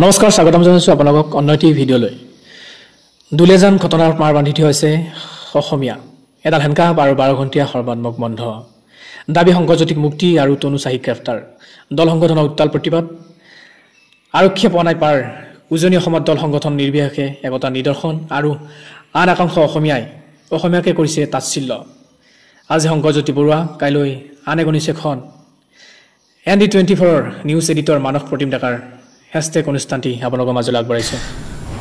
নমস্কাৰ স্বাগতম জনাইছো আপোনালোকক অন্যটি ভিডিঅ'লৈ দুলেজান ঘটনাৰ মাৰ বান্ধি থৈ আছে অসমীয়া এডাল হেনকাহ আৰু 12 ঘণ্টিয়া সৰ্বাত্মক বন্ধ দাবী সংগজ্যোতিক মুক্তি আৰু তনু চাহিক গ্ৰেফতাৰ দল সংগঠনৰ উত্তাল প্ৰতিবাদ আৰক্ষী পনাই পাৰ উজনি অসমত দল সংগঠন নিৰ্বিশেষে একতা নিদৰ্শন আৰু আন একাংশ অসমীয়াকে কৰিছে তাচ্ছিল্য আজি সংগজ্যোতি বৰুৱা কাইলৈ আন এগনিছেখন ND24 news editor Manas Pratim ডেকাৰ হেশটেগ অনুষ্ঠানটি আপোনালোকৰ মাজলৈ আগবঢ়াইছো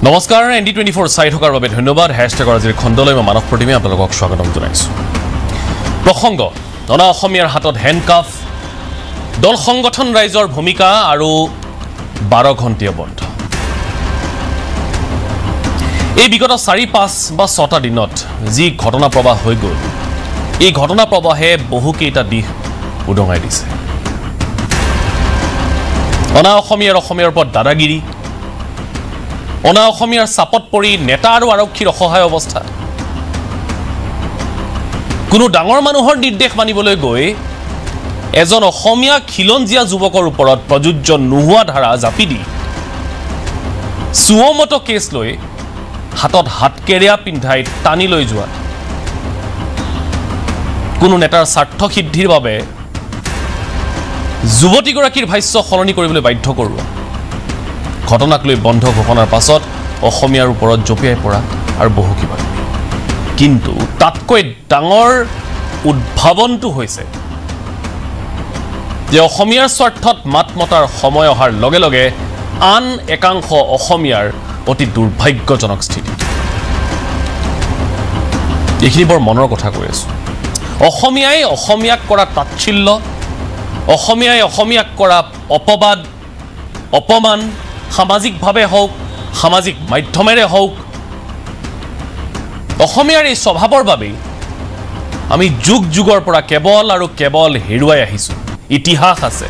নমস্কাৰ ND24 চাই থকাৰ বাবে ধন্যবাদ হেশটেগৰ আজিৰ খণ্ডলৈ মই মানস প্ৰতিমে আপোনালোকক স্বাগতম জনাইছো প্ৰসংগ অনা অসমীয়াৰ হাতত হেণ্ডকাফ দল সংগঠন ৰাইজৰ ভূমিকা আৰু 12 ঘণ্টিয়া বন্ধ এই বিগত 4-5 বা 6টা দিনত যি ঘটনা প্ৰবাহ হৈ গ'ল এই ঘটনা প্ৰবাহে বহুকেইটা দিশ উদঙাই দিছে অনা অসমীয়াৰ ওপৰত দাদাগিৰি অনা অসমীয়াৰ চাপত পৰি নেতা আৰু আৰক্ষীৰ অসহায় অৱস্থা কোনো ডাঙৰ মানুহৰ নিৰ্দেশ মানিবলৈ গৈ এজন অসমীয়া খিলঞ্জীয়া যুৱকৰ ওপৰত প্ৰযোজ্য নোহোৱা ধাৰা জাপি দি সুমত কেছ লৈ হাতত হাতকেৰেয়া পিন্ধাই টানি লৈ যোৱা কোনো নেতাৰ স্বাৰ্থ সিদ্ধিৰ বাবে যুৱতীগৰাকীৰ ভাষ্য সলনি কৰিবলৈ বাধ্য কৰোৱা ঘটনাক লৈ বন্ধ ঘোষণাৰ পাছত অসমীয়াৰ ওপৰত জপিয়াই পৰা আৰু বহু কিবা কিন্তু তাতকৈ ডাঙৰ উদ্ভাৱনটো হৈছে যে অসমীয়াৰ স্বাৰ্থত মাত মতাৰ সময় অহাৰ লগে লগে আন একাংশ অসমীয়াৰ অতি দুৰ্ভাগ্যজনক স্থিতি এইখিনি বৰ মনৰ কথা কৈ আছো অসমীয়াই অসমীয়াক কৰা তাচ্ছিল্য অসমীয়াই অসমীয়াক কৰা অপবাদ অপমান সামাজিকভাৱে হওক সামাজিক মাধ্যমেৰে হওক অসমীয়াৰ এই স্বভাৱৰ বাবে আমি যুগ যুগৰ পৰা কেৱল আৰু কেৱল হেৰুৱাই আহিছো ইতিহাস আছে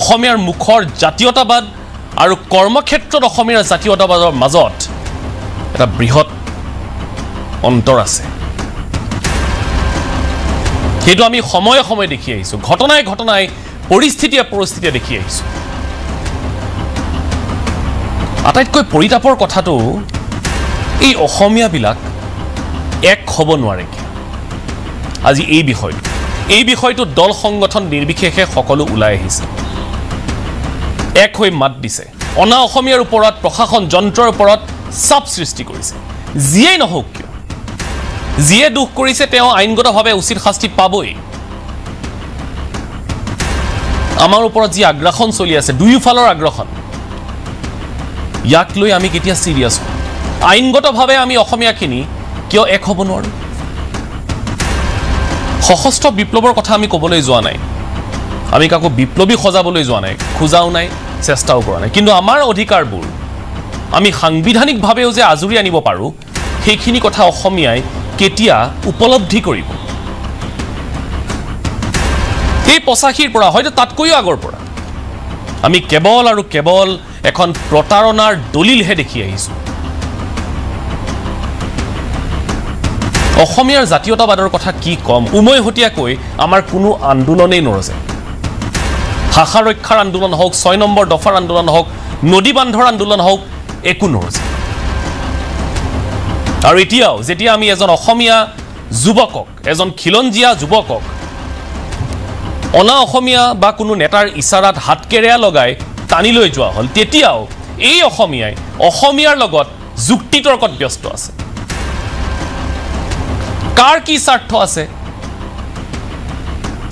অসমীয়াৰ মুখৰ জাতীয়তাবাদ আৰু কৰ্মক্ষেত্ৰত অসমীয়াৰ জাতীয়তাবাদৰ মাজত এটা বৃহৎ অন্তৰ আছে সেইটো আমি সময়ে সময়ে দেখি আহিছো ঘটনাই পৰিস্থিতিয়ে দেখি আহিছো আটাইতকৈ পৰিতাপৰ কথাটো এই অসমীয়াবিলাক এক হ'ব নোৱাৰে কি আজি এই বিষয়টো দল সংগঠন নিৰ্বিশেষে সকলো ওলাই আহিছে এক হৈ মাত দিছে অনা অসমীয়াৰ ওপৰত প্ৰশাসন যন্ত্ৰৰ ওপৰত চাপ সৃষ্টি কৰিছে যিয়েই নহওক কিয় যিয়ে দুখ কৰিছে তেওঁ আইনগতভাৱে উচিত শাস্তি পাবই আমাৰ ওপৰত যি আগ্ৰাসন চলি আছে দুয়োফালৰ আগ্ৰাসন ইয়াক লৈ আমি কেতিয়া সিৰিয়াছ হম আইনগতভাৱে আমি অসমীয়াখিনি কিয় এক হ'ব নোৱাৰো সশস্ত্ৰ বিপ্লৱৰ কথা আমি ক'বলৈ যোৱা নাই আমি কাকো বিপ্লৱী সজাবলৈ যোৱা নাই খোজাও নাই চেষ্টাও কৰা নাই কিন্তু আমাৰ অধিকাৰবোৰ আমি সাংবিধানিকভাৱেও যে আজৰি আনিব পাৰো সেইখিনি কথা অসমীয়াই কেতিয়া উপলব্ধি কৰিব এই 85ৰ পৰা হয়তো তাতকৈও আগৰ পৰা আমি কেৱল আৰু কেৱল এখন প্ৰতাৰণাৰ দলিলহে দেখি আহিছো অসমীয়াৰ জাতীয়তাবাদৰ কথা কি কম উমৈহতীয়াকৈ আমাৰ কোনো আন্দোলনেই নৰজে ভাষা ৰক্ষাৰ আন্দোলন হওক 6 নম্বৰ দফাৰ আন্দোলন হওক নদী বান্ধৰ আন্দোলন হওক একো নৰজে আৰু এতিয়াও যেতিয়া আমি এজন অসমীয়া যুৱকক এজন খিলঞ্জীয়া যুৱকক অনা অসমীয়া বা কোনো নেতাৰ ইশাৰাত হাতকেৰেয়া লগাই টানি লৈ যোৱা হ'ল তেতিয়াও এই অসমীয়াই অসমীয়াৰ লগত যুক্তিতৰ্কত ব্যস্ত আছে কাৰ কি স্বাৰ্থ আছে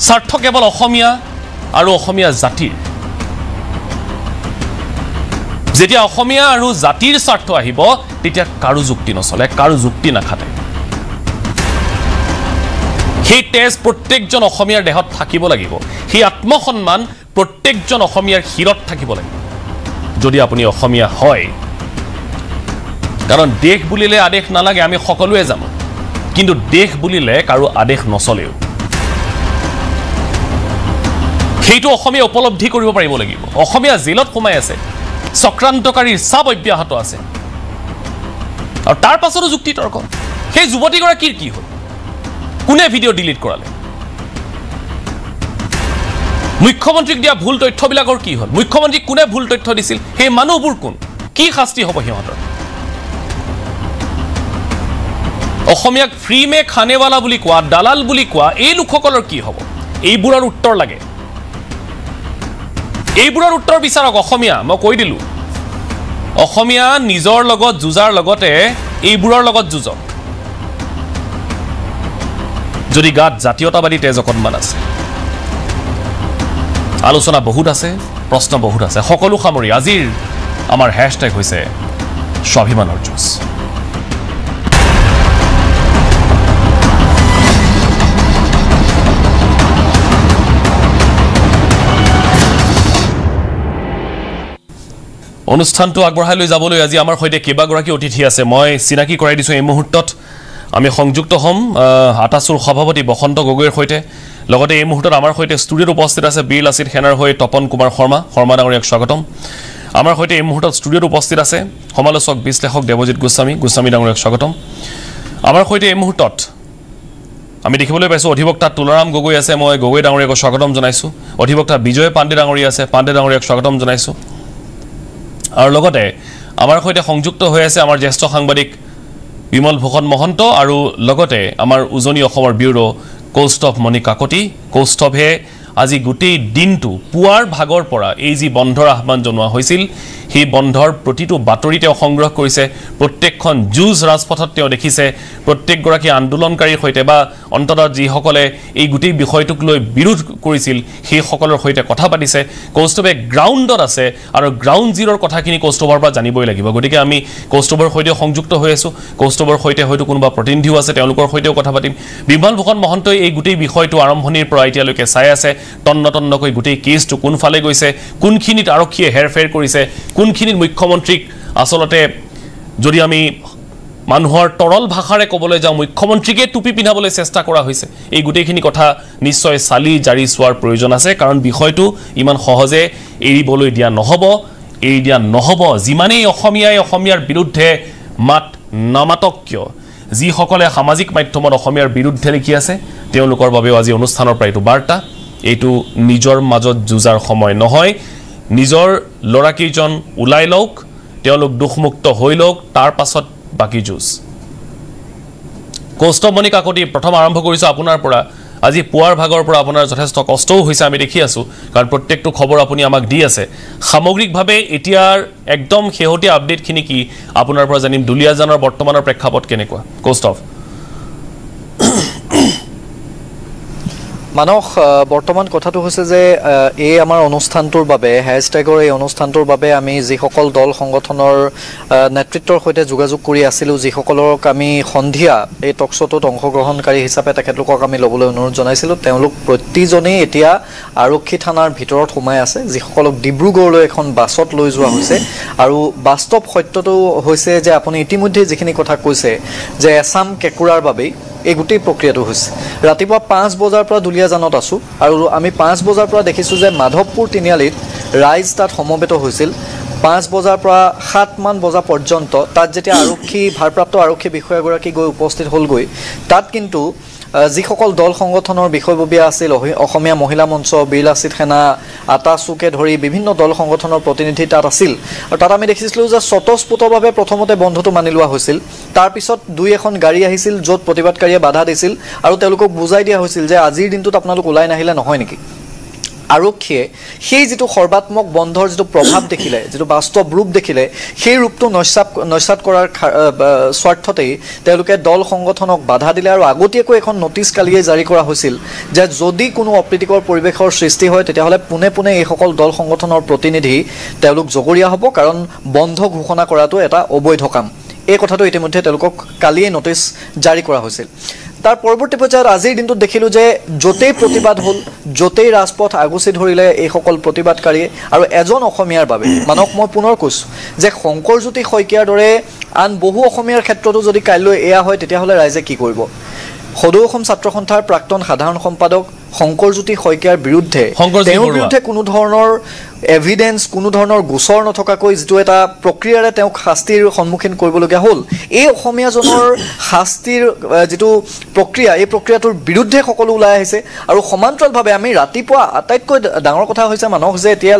স্বাৰ্থ কেৱল অসমীয়া আৰু অসমীয়া জাতিৰ যেতিয়া অসমীয়া আৰু জাতিৰ স্বাৰ্থ আহিব তেতিয়া কাৰো যুক্তি নচলে কাৰো যুক্তি নাখাতে সেই তেজ প্ৰত্যেকজন অসমীয়াৰ দেহত থাকিব লাগিব সেই আত্মসন্মান প্ৰত্যেকজন অসমীয়াৰ শিৰত থাকিব লাগিব যদি আপুনি অসমীয়া হয় কাৰণ দেশ বুলিলে আদেশ নালাগে আমি সকলোৱে জানো কিন্তু দেশ বুলিলে কাৰো আদেশ নচলেও সেইটো অসমীয়া উপলব্ধি কৰিব পাৰিব লাগিব অসমীয়া জেলত সোমাই আছে চক্ৰান্তকাৰীৰ চাপ অব্যাহত আছে আৰু তাৰ পাছতো যুক্তিতৰ্ক সেই যুৱতীগৰাকীৰ কি হ'ল কোনে ভিডিঅ' ডিলিট কৰালে মুখ্যমন্ত্ৰীক দিয়া ভুল তথ্যবিলাকৰ কি হ'ল মুখ্যমন্ত্ৰীক কোনে ভুল তথ্য দিছিল সেই মানুহবোৰ কোন কি শাস্তি হ'ব সিহঁতৰ অসমীয়াক ফ্ৰী মে খানেৱালা বুলি কোৱা দালাল বুলি কোৱা এই লোকসকলৰ কি হ'ব এইবোৰৰ উত্তৰ লাগে এইবোৰৰ উত্তৰ বিচাৰক অসমীয়া মই কৈ দিলোঁ অসমীয়া নিজৰ লগত যুঁজাৰ লগতে এইবোৰৰ লগত যুঁজক যদি গাত জাতীয়তাবাদী তেজ অকণমান আছে আলোচনা বহুত আছে প্ৰশ্ন বহুত আছে সকলো সামৰি আজিৰ আমাৰ হেশটেগ হৈছে স্বাভিমানৰ যুঁজ অনুষ্ঠানটো আগবঢ়াই লৈ যাবলৈ আজি আমাৰ সৈতে কেইবাগৰাকী অতিথি আছে মই চিনাকি কৰাই দিছোঁ এই মুহূৰ্তত আমি সংযুক্ত হ'ম আটাচুৰ সভাপতি বসন্ত গগৈৰ সৈতে লগতে এই মুহূৰ্তত আমাৰ সৈতে ষ্টুডিঅ'ত উপস্থিত আছে বীৰ লাচিত সেনাৰ হৈ তপন কুমাৰ শৰ্মা ডাঙৰীয়াক স্বাগতম আমাৰ সৈতে এই মুহূৰ্তত ষ্টুডিঅ'ত উপস্থিত আছে সমালোচক বিশ্লেষক দেৱজিৎ গোস্বামী ডাঙৰীয়াক স্বাগতম আমাৰ সৈতে এই মুহূৰ্তত আমি দেখিবলৈ পাইছোঁ অধিবক্তা তুলাৰাম গগৈ আছে মই গগৈ ডাঙৰীয়াক স্বাগতম জনাইছোঁ অধিবক্তা বিজয় পাণ্ডে ডাঙৰীয়া আছে পাণ্ডে ডাঙৰীয়াক স্বাগতম জনাইছোঁ আৰু লগতে আমাৰ সৈতে সংযুক্ত হৈ আছে আমাৰ জ্যেষ্ঠ সাংবাদিক বিমল ভূষণ মহন্ত আৰু লগতে আমাৰ উজনি অসমৰ ব্যুৰো কৌস্তভ মণি কাকতি কৌস্তভে আজি গোটেই দিনটো পুৱাৰ ভাগৰ পৰা এই যি বন্ধৰ আহ্বান জনোৱা হৈছিল সেই বন্ধৰ প্ৰতিটো বাতৰি তেওঁ সংগ্ৰহ কৰিছে প্ৰত্যেকখন যুঁজ ৰাজপথত তেওঁ দেখিছে প্ৰত্যেকগৰাকী আন্দোলনকাৰীৰ সৈতে বা অন্ততঃ যিসকলে এই গোটেই বিষয়টোক লৈ বিৰোধ কৰিছিল সেইসকলৰ সৈতে কথা পাতিছে কৌস্তভে গ্ৰাউণ্ডত আছে আৰু গ্ৰাউণ্ড জিৰোৰ কথাখিনি কৌস্তভৰ পৰা জানিবই লাগিব গতিকে আমি কৌস্তভৰ সৈতে সংযুক্ত হৈ আছোঁ কৌস্তভৰ সৈতে হয়তো কোনোবা প্ৰতিনিধিও আছে তেওঁলোকৰ সৈতেও কথা পাতিম বিমল ভূষণ মহন্তই এই গোটেই বিষয়টো আৰম্ভণিৰ পৰা এতিয়ালৈকে চাই আছে তন্নতন্নকৈ গোটেই কেছটো কোনফালে গৈছে কোনখিনিত আৰক্ষীয়ে হেৰফেৰ কৰিছে কোনখিনিত মুখ্যমন্ত্ৰীক আচলতে যদি আমি মানুহৰ তৰল ভাষাৰে ক'বলৈ যাওঁ মুখ্যমন্ত্ৰীকে টুপি পিন্ধাবলৈ চেষ্টা কৰা হৈছে এই গোটেইখিনি কথা নিশ্চয় চালি জাৰি চোৱাৰ প্ৰয়োজন আছে কাৰণ বিষয়টো ইমান সহজে এৰিবলৈ দিয়া নহ'ব যিমানেই অসমীয়াৰ বিৰুদ্ধে মাত নামাতক কিয় যিসকলে সামাজিক মাধ্যমত অসমীয়াৰ বিৰুদ্ধে লিখি আছে তেওঁলোকৰ বাবেও আজি অনুষ্ঠানৰ পৰা এইটো বাৰ্তা এইটো নিজৰ মাজত যুঁজাৰ সময় নহয় নিজৰ ল'ৰাকেইজন ওলাই লওক তেওঁলোক দুখমুক্ত হৈ লওক তাৰ পাছত বাকি যুঁজ কৌস্তভ মণি কাকতি প্ৰথম আৰম্ভ কৰিছোঁ আপোনাৰ পৰা আজি পুৱাৰ ভাগৰ পৰা আপোনাৰ যথেষ্ট কষ্টও হৈছে আমি দেখি আছোঁ কাৰণ প্ৰত্যেকটো খবৰ আপুনি আমাক দি আছে সামগ্ৰিকভাৱে এতিয়াৰ একদম শেহতীয়া আপডেটখিনি কি আপোনাৰ পৰা জানিম দুলীয়াজানৰ বৰ্তমানৰ প্ৰেক্ষাপট কেনেকুৱা কৌস্তভ মানস বৰ্তমান কথাটো হৈছে যে এই আমাৰ অনুষ্ঠানটোৰ বাবে হেশটেগৰ এই অনুষ্ঠানটোৰ বাবে আমি যিসকল দল সংগঠনৰ নেতৃত্বৰ সৈতে যোগাযোগ কৰি আছিলোঁ যিসকলক আমি সন্ধিয়া এই টকশ্ব'টোত অংশগ্ৰহণকাৰী হিচাপে তেখেতলোকক আমি ল'বলৈ অনুৰোধ জনাইছিলোঁ তেওঁলোক প্ৰতিজনেই এতিয়া আৰক্ষী থানাৰ ভিতৰত সোমাই আছে যিসকলক ডিব্ৰুগড়লৈ এখন বাছত লৈ যোৱা হৈছে আৰু বাস্তৱ সত্যটো হৈছে যে আপুনি ইতিমধ্যে যিখিনি কথা কৈছে যে এছাম কেঁকুৰাৰ বাবেই এই গোটেই প্ৰক্ৰিয়াটো হৈছে ৰাতিপুৱা 5 বজাৰ পৰা দুলীয়াজানত আছোঁ আৰু আমি 5 বজাৰ পৰা দেখিছোঁ যে মাধৱপুৰ তিনিআলিত ৰাইজ তাত সমবেত হৈছিল 5 বজাৰ পৰা 7 মান বজা পৰ্যন্ত তাত যেতিয়া ভাৰপ্ৰাপ্ত আৰক্ষী বিষয়াগৰাকী গৈ উপস্থিত হ'লগৈ তাত কিন্তু যিসকল দল সংগঠনৰ বিষয়ববীয়া আছিল অসমীয়া মহিলা মঞ্চ বীৰ লাচিত সেনা আটাচুকে ধৰি বিভিন্ন দল সংগঠনৰ প্ৰতিনিধি তাত আছিল আৰু তাত আমি দেখিছিলোঁ যে স্বতঃস্ফূৰ্তভাৱে প্ৰথমতে বন্ধটো মানি লোৱা হৈছিল তাৰপিছত দুই এখন গাড়ী আহিছিল য'ত প্ৰতিবাদকাৰীয়ে বাধা দিছিল আৰু তেওঁলোকক বুজাই দিয়া হৈছিল যে আজিৰ দিনটোত আপোনালোক ওলাই নাহিলে নহয় নেকি আৰক্ষীয়ে সেই যিটো সৰ্বাত্মক বন্ধৰ যিটো প্ৰভাৱ দেখিলে যিটো বাস্তৱ ৰূপ দেখিলে সেই ৰূপটো নস্যাৎ কৰাৰ স্বাৰ্থতেই তেওঁলোকে দল সংগঠনক বাধা দিলে আৰু আগতীয়াকৈ এখন নটিচ কালিয়ে জাৰি কৰা হৈছিল যে যদি কোনো অপ্ৰীতিকৰ পৰিৱেশৰ সৃষ্টি হয় তেতিয়াহ'লে পোনে পোনে এইসকল দল সংগঠনৰ প্ৰতিনিধি তেওঁলোক জগৰীয়া হ'ব কাৰণ বন্ধ ঘোষণা কৰাটো এটা অবৈধ কাম এই কথাটো ইতিমধ্যে তেওঁলোকক কালিয়ে নটিচ জাৰি কৰা হৈছিল তাৰ পৰৱৰ্তী পৰ্যায়ত আজিৰ দিনটোত দেখিলোঁ যে য'তেই প্ৰতিবাদ হ'ল য'তেই ৰাজপথ আগুচি ধৰিলে এইসকল প্ৰতিবাদকাৰীয়ে আৰু এজন অসমীয়াৰ বাবে মানক মই পুনৰ কৈছোঁ যে শংকৰজ্যোতি শইকীয়াৰ দৰে আন বহু অসমীয়াৰ ক্ষেত্ৰতো যদি কাইলৈ এয়া হয় তেতিয়াহ'লে ৰাইজে কি কৰিব সদৌ অসম ছাত্ৰ সন্থাৰ প্ৰাক্তন সাধাৰণ সম্পাদক শংকৰজ্যোতি শইকীয়াৰ বিৰুদ্ধে তেওঁৰ বিৰুদ্ধে কোনো ধৰণৰ এভিডেন্স কোনো ধৰণৰ গোচৰ নথকাকৈ যিটো এটা প্ৰক্ৰিয়াৰে তেওঁক শাস্তিৰ সন্মুখীন কৰিবলগীয়া হ'ল এই অসমীয়াজনৰ শাস্তিৰ যিটো প্ৰক্ৰিয়া এই প্ৰক্ৰিয়াটোৰ বিৰুদ্ধে সকলো ওলাই আহিছে আৰু সমান্তৰালভাৱে আমি ৰাতিপুৱা আটাইতকৈ ডাঙৰ কথা হৈছে মানুহক যে এতিয়া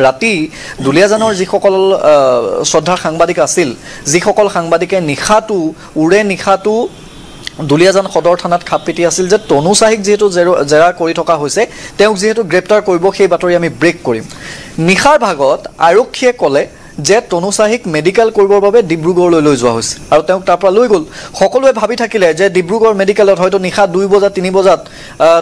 ৰাতি দুলীয়াজানৰ যিসকল শ্ৰদ্ধাৰ সাংবাদিক আছিল যিসকল সাংবাদিকে নিশাটো দুলীয়াজান সদৰ থানাত খাপ পিটি আছিল যে তনু চাহিক যেহেতু জেৰা কৰি থকা হৈছে তেওঁক যেহেতু গ্ৰেপ্তাৰ কৰিব সেই বাতৰি আমি ব্ৰেক কৰিম নিশাৰ ভাগত আৰক্ষীয়ে ক'লে যে তনু চাহিক মেডিকেল কৰিবৰ বাবে ডিব্ৰুগড়লৈ লৈ যোৱা হৈছে আৰু তেওঁক তাৰ পৰা লৈ গ'ল সকলোৱে ভাবি থাকিলে যে ডিব্ৰুগড় মেডিকেলত হয়তো নিশা 2 বজাত 3 বজাত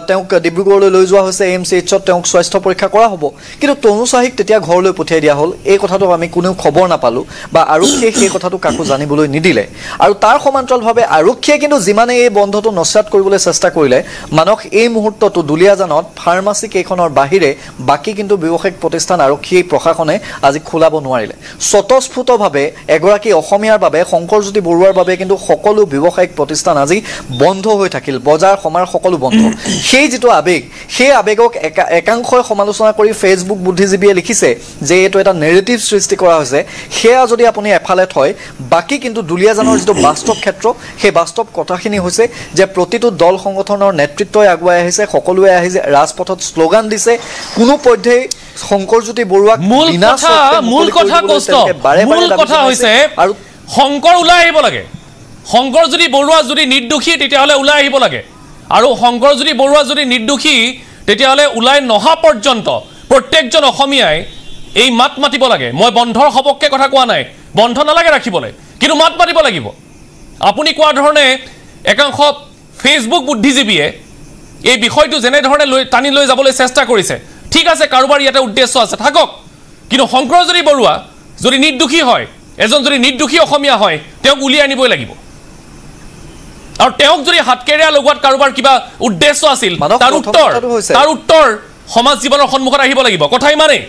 তেওঁক ডিব্ৰুগড়লৈ লৈ যোৱা হৈছে এমচিএইচত তেওঁক স্বাস্থ্য পৰীক্ষা কৰা হ'ব কিন্তু তনু চাহিক তেতিয়া ঘৰলৈ পঠিয়াই দিয়া হ'ল এই কথাটো আমি কোনেও খবৰ নাপালো বা আৰক্ষীয়ে সেই কথাটো কাকো জানিবলৈ নিদিলে আৰু তাৰ সমান্তৰালভাৱে আৰক্ষীয়ে কিন্তু যিমানে এই বন্ধটো নস্যাৎ কৰিবলৈ চেষ্টা কৰিলে মানক এই মুহূৰ্তটো দুলীয়াজানত ফাৰ্মাচী কেইখনৰ বাহিৰে বাকি কিন্তু ব্যৱসায়িক প্ৰতিষ্ঠান আৰক্ষী প্ৰশাসনে আজি খোলাব নোৱাৰিলে স্বতঃস্ফূৰ্তভাৱে এগৰাকী অসমীয়াৰ বাবে শংকৰজ্যোতি বৰুৱাৰ বাবে কিন্তু সকলো ব্যৱসায়িক প্ৰতিষ্ঠান আজি বন্ধ হৈ থাকিল বজাৰ সমাৰ সকলো বন্ধ সেই যিটো আবেগ সেই আবেগক একাংশই সমালোচনা কৰি ফেচবুক বুদ্ধিজীৱীয়ে লিখিছে যে এইটো এটা নেৰেটিভ সৃষ্টি কৰা হৈছে সেয়া যদি আপুনি এফালে থয় বাকি কিন্তু দুলীয়াজানৰ যিটো বাস্তৱ ক্ষেত্ৰ সেই বাস্তৱ কথাখিনি হৈছে যে প্ৰতিটো দল সংগঠনৰ নেতৃত্বই আগুৱাই আহিছে সকলোৱে আহিছে ৰাজপথত শ্লোগান দিছে কোনো পধ্যেই শংকৰজ্যোতি বৰুৱাক মূল কথা হৈছে শংকৰ ওলাই আহিব লাগে শংকৰজ্যোতি বৰুৱা যদি নিৰ্দোষী তেতিয়াহ'লে ওলাই আহিব লাগে আৰু শংকৰজ্যোতি বৰুৱা যদি নিৰ্দোষী তেতিয়াহ'লে ওলাই নহা পৰ্যন্ত প্ৰত্যেকজন অসমীয়াই এই মাত মাতিব লাগে মই বন্ধৰ সপক্ষে কথা কোৱা নাই বন্ধ নালাগে ৰাখিবলৈ কিন্তু মাত মাতিব লাগিব আপুনি কোৱা ধৰণে একাংশ ফেচবুক বুদ্ধিজীৱীয়ে এই বিষয়টো যেনেধৰণে টানি লৈ যাবলৈ চেষ্টা কৰিছে ঠিক আছে কাৰোবাৰ ইয়াতে উদ্দেশ্য আছে থাকক কিন্তু শংকৰজ্যোতি বৰুৱা যদি নিৰ্দোষী হয় এজন যদি নিৰ্দোষী অসমীয়া হয় তেওঁক উলিয়াই আনিবই লাগিব আৰু তেওঁক যদি হাতকেৰেয়া লগোৱাত কাৰোবাৰ কিবা উদ্দেশ্য আছিল তাৰ উত্তৰ সমাজ জীৱনৰ সন্মুখত আহিব লাগিব কথা ইমানেই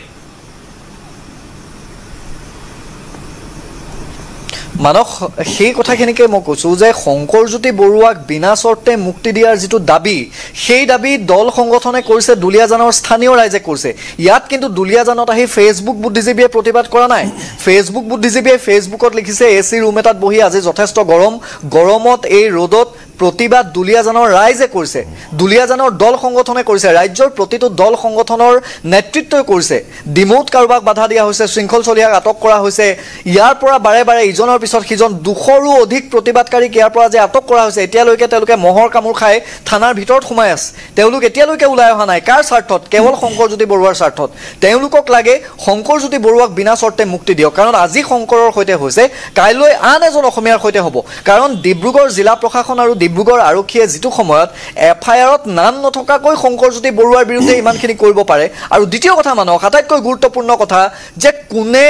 মানক সেই কথাখিনিকে মই কৈছোঁ যে শংকৰজ্যোতি বৰুৱাক বিনা চৰ্তে মুক্তি দিয়াৰ যিটো দাবী সেই দাবী দল সংগঠনে কৰিছে দুলীয়াজানৰ স্থানীয় ৰাইজে কৰিছে ইয়াত কিন্তু দুলীয়াজানত আহি ফেচবুক বুদ্ধিজীৱীয়ে প্ৰতিবাদ কৰা নাই ফেচবুক বুদ্ধিজীৱীয়ে ফেচবুকত লিখিছে এচি ৰুম এটাত বহি আজি যথেষ্ট গৰমত এই ৰ'দত প্ৰতিবাদ দুলীয়াজানৰ ৰাইজে কৰিছে দুলীয়াজানৰ দল সংগঠনে কৰিছে ৰাজ্যৰ প্ৰতিটো দল সংগঠনৰ নেতৃত্বই কৰিছে ডিমৌত কাৰোবাক বাধা দিয়া হৈছে শৃংখল চলিয়াক আটক কৰা হৈছে ইয়াৰ পৰা বাৰে বাৰে ইজনৰ পিছত সিজন 200ৰো অধিক প্ৰতিবাদকাৰীক ইয়াৰ পৰা যে আটক কৰা হৈছে এতিয়ালৈকে তেওঁলোকে মহৰ কামোৰ খাই থানাৰ ভিতৰত সোমাই আছে তেওঁলোক এতিয়ালৈকে ওলাই অহা নাই কাৰ স্বাৰ্থত কেৱল শংকৰজ্যোতি বৰুৱাৰ স্বাৰ্থত তেওঁলোকক লাগে শংকৰজ্যোতি বৰুৱাক বিনা চৰ্তে মুক্তি দিয়ক কাৰণ আজি শংকৰৰ সৈতে হৈছে কাইলৈ আন এজন অসমীয়াৰ সৈতে হ'ব কাৰণ ডিব্ৰুগড় জিলা প্ৰশাসন আৰু ডিব্ৰুগড় আৰক্ষীয়ে যিটো সময়ত এফআইআৰত নাম নথকাকৈ শংকৰজ্যোতি বৰুৱাৰ বিৰুদ্ধে ইমানখিনি কৰিব পাৰে আৰু দ্বিতীয় কথা মানুহক আটাইতকৈ গুৰুত্বপূৰ্ণ কথা যে কোনে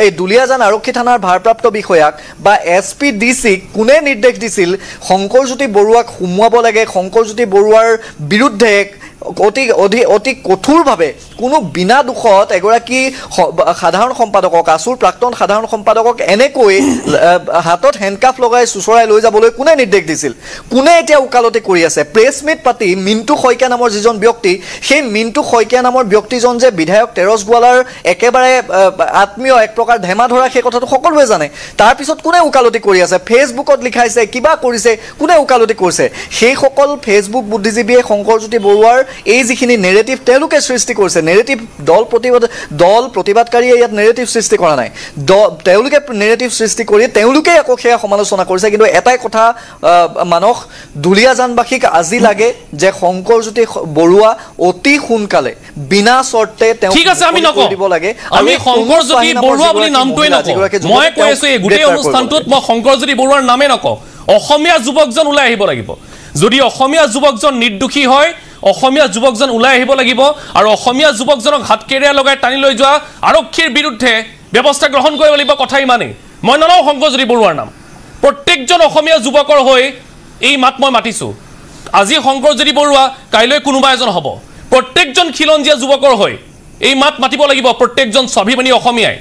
এই দুলীয়াজান আৰক্ষী থানাৰ ভাৰপ্ৰাপ্ত বিষয়াক বা এছপি ডিচিক কোনে নিৰ্দেশ দিছিল শংকৰজ্যোতি বৰুৱাক সুমুৱাব লাগে শংকৰজ্যোতি বৰুৱাৰ বিৰুদ্ধে অতি কঠোৰভাৱে কোনো বিনা দোষত এগৰাকী সাধাৰণ সম্পাদকক আছুৰ প্ৰাক্তন সাধাৰণ সম্পাদকক এনেকৈ হাতত হেণ্ডকাফ লগাই চুচৰাই লৈ যাবলৈ কোনে নিৰ্দেশ দিছিল কোনে এতিয়া উকালতি কৰি আছে প্ৰেছ মিট পাতি মিণ্টু শইকীয়া নামৰ যিজন ব্যক্তি সেই মিণ্টু শইকীয়া নামৰ ব্যক্তিজন যে বিধায়ক তেৰছ গোৱালাৰ একেবাৰে আত্মীয় এক প্ৰকাৰ ধেমা ধৰা সেই কথাটো সকলোৱে জানে তাৰপিছত কোনে উকালতি কৰি আছে ফেচবুকত লিখাইছে কিবা কৰিছে কোনে উকালতি কৰিছে সেইসকল ফেচবুক বুদ্ধিজীৱীয়ে শংকৰজ্যোতি বৰুৱাৰ এই যিখিনি নেৰেটিভ তেওঁলোকে সৃষ্টি কৰিছে নেৰেটিভ দল প্ৰতিবাদকাৰীয়ে ইয়াত নেৰেটিভ সৃষ্টি কৰা নাই তেওঁলোকে নেৰেটিভ সৃষ্টি কৰি তেওঁলোকে আকৌ সেয়া সমালোচনা কৰিছে কিন্তু এটাই কথা মানস দুলীয়াজানবাসীক আজি লাগে যে শংকৰজ্যোতি বৰুৱা অতি সোনকালে বিনা চৰ্তে তেওঁ ঠিক আছে আমি নকওঁ দিব লাগে আমি শংকৰজ্যোতি বৰুৱা বুলি নামটোৱে নকওঁ মই কৈ আছো এই গোটেই অনুষ্ঠানটোত মই শংকৰজ্যোতি বৰুৱাৰ নামে নকওঁ অসমীয়া যুৱকজন ওলাই আহিব লাগিব যদি অসমীয়া যুৱকজন নিৰ্দোষী হয় অসমীয়া যুৱকজন ওলাই আহিব লাগিব আৰু অসমীয়া যুৱকজনক হাতকেৰেয়া লগাই টানি লৈ যোৱা আৰক্ষীৰ বিৰুদ্ধে ব্যৱস্থা গ্ৰহণ কৰিব লাগিব কথা ইমানেই মই নলওঁ শংকৰজ্যোতি বৰুৱাৰ নাম প্ৰত্যেকজন অসমীয়া যুৱকৰ হৈ এই মাত মই মাতিছোঁ আজি শংকৰজ্যোতি বৰুৱা কাইলৈ কোনোবা এজন হ'ব প্ৰত্যেকজন খিলঞ্জীয়া যুৱকৰ হৈ এই মাত মাতিব লাগিব প্ৰত্যেকজন স্বাভিমানী অসমীয়াই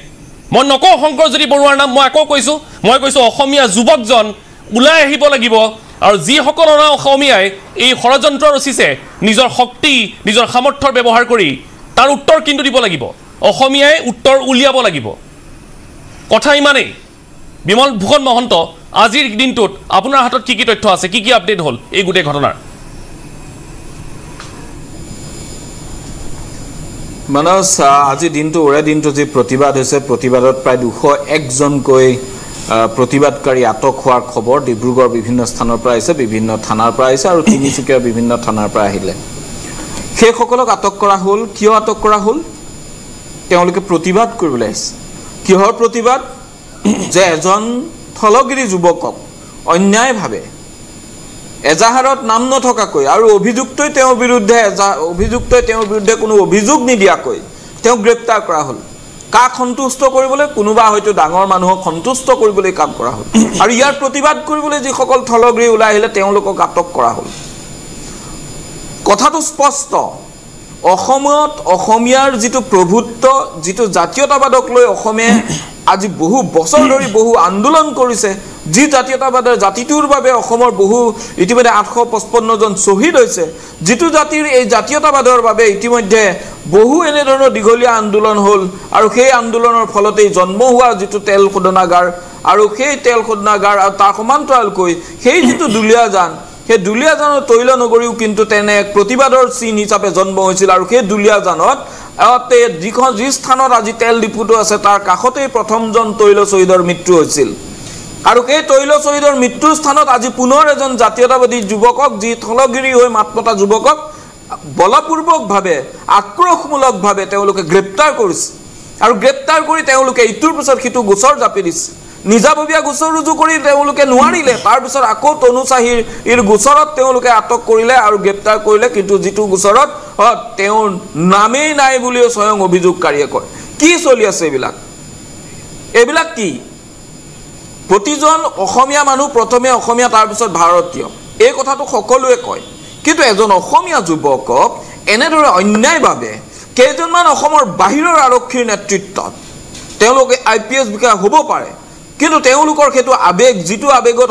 মই নকওঁ শংকৰজ্যোতি বৰুৱাৰ নাম মই আকৌ কৈছোঁ অসমীয়া যুৱকজন ওলাই আহিব লাগিব আৰু যিসকল অসমীয়াই এই ষড়যন্ত্ৰ ৰচিছে নিজৰ শক্তি নিজৰ সামৰ্থ্যৰ ব্যৱহাৰ কৰি তাৰ উত্তৰ কিন্তু দিব লাগিব অসমীয়াই উত্তৰ উলিয়াব লাগিব কথা ইমানেই বিমল ভূষণ মহন্ত আজিৰ দিনটোত আপোনাৰ হাতত কি তথ্য আছে কি আপডেট হ'ল এই গোটেই ঘটনাৰ মানস আজি দিনটো ওৰে দিনটো যে প্ৰতিবাদ হৈছে প্ৰতিবাদত প্ৰায় 201 জনকৈ প্ৰতিবাদকাৰী আটক হোৱাৰ খবৰ ডিব্ৰুগড় বিভিন্ন স্থানৰ পৰা আহিছে বিভিন্ন থানাৰ পৰা আহিছে আৰু তিনিচুকীয়াৰ বিভিন্ন থানাৰ পৰা আহিলে সেই সকলক আটক কৰা হ'ল কিয় আটক কৰা হ'ল তেওঁলোকে প্ৰতিবাদ কৰিবলৈ আহিছে কিহৰ প্ৰতিবাদ যে এজন থলগিৰি যুৱকক অন্যায়ভাৱে এজাহাৰত নাম নথকাকৈ আৰু অভিযুক্তই তেওঁৰ বিৰুদ্ধে কোনো অভিযোগ নিদিয়াকৈ তেওঁ গ্ৰেপ্তাৰ কৰা হ'ল কাক সন্তুষ্ট কৰিবলৈ কোনোবা হয়তো ডাঙৰ মানুহক সন্তুষ্ট কৰিবলৈ কাম কৰা হ'ল আৰু ইয়াৰ প্ৰতিবাদ কৰিবলৈ যিসকল থলগিৰি ওলাই আহিলে তেওঁলোকক আটক কৰা হ'ল কথাটো স্পষ্ট অসমত অসমীয়াৰ যিটো প্ৰভুত্ব যিটো জাতীয়তাবাদক লৈ অসমে আজি বহু বছৰ ধৰি বহু আন্দোলন কৰিছে যি জাতীয়তাবাদৰ জাতিটোৰ বাবে অসমৰ বহু ইতিমধ্যে 855 জন শহীদ হৈছে যিটো জাতিৰ এই জাতীয়তাবাদৰ বাবে ইতিমধ্যে বহু এনে ধৰণৰ দীঘলীয়া আন্দোলন হ'ল আৰু সেই আন্দোলনৰ ফলতেই জন্ম হোৱা যিটো তেল শোধনাগাৰ আৰু সেই তেল শোধনাগাৰ আৰু তাৰ সমান্তৰালকৈ সেই যিটো দুলীয়াজান সেই দুলীয়াজানৰ তৈল নগৰীও কিন্তু তেনে এক প্ৰতিবাদৰ চিন হিচাপে জন্ম হৈছিল আৰু সেই দুলীয়াজানত যি স্থানত আজি তেল ডিপুটো আছে তাৰ কাষতেই প্ৰথমজন তৈল শ্বহীদৰ মৃত্যু হৈছিল আৰু সেই তৈল শ্বহীদৰ মৃত্যুৰ স্থানত আজি পুনৰ এজন জাতীয়তাবাদী যুৱকক যি থলগিৰি হৈ মাতমতা যুৱকক বলপূৰ্বকভাৱে আক্ৰোশমূলকভাৱে তেওঁলোকে গ্ৰেপ্তাৰ কৰিছে আৰু গ্ৰেপ্তাৰ কৰি তেওঁলোকে ইটোৰ পিছত সিটো গোচৰ জাপি দিছে নিজাববীয়া গোচৰ ৰুজু কৰি তেওঁলোকে নোৱাৰিলে তাৰ পিছত আকৌ তনু চাহিৰ গোচৰত তেওঁলোকে আটক কৰিলে আৰু গ্ৰেপ্তাৰ কৰিলে কিন্তু যিটো গোচৰত তেওঁৰ নামেই নাই বুলিও স্বয়ং অভিযোগকাৰীয়ে কয় কি চলি আছে এইবিলাক কি প্ৰতিজন অসমীয়া মানুহ প্ৰথমে অসমীয়া তাৰ পিছত ভাৰতীয় এই কথাটো সকলোৱে কয় কিন্তু এজন অসমীয়া যুৱকক এনেদৰে অন্যায়ভাৱে কেইজনমান অসমৰ বাহিৰৰ আৰক্ষীৰ নেতৃত্বত তেওঁলোকে IPS বিষয়া হ'ব পাৰে কিন্তু তেওঁলোকৰ সেইটো আবেগ যিটো আবেগত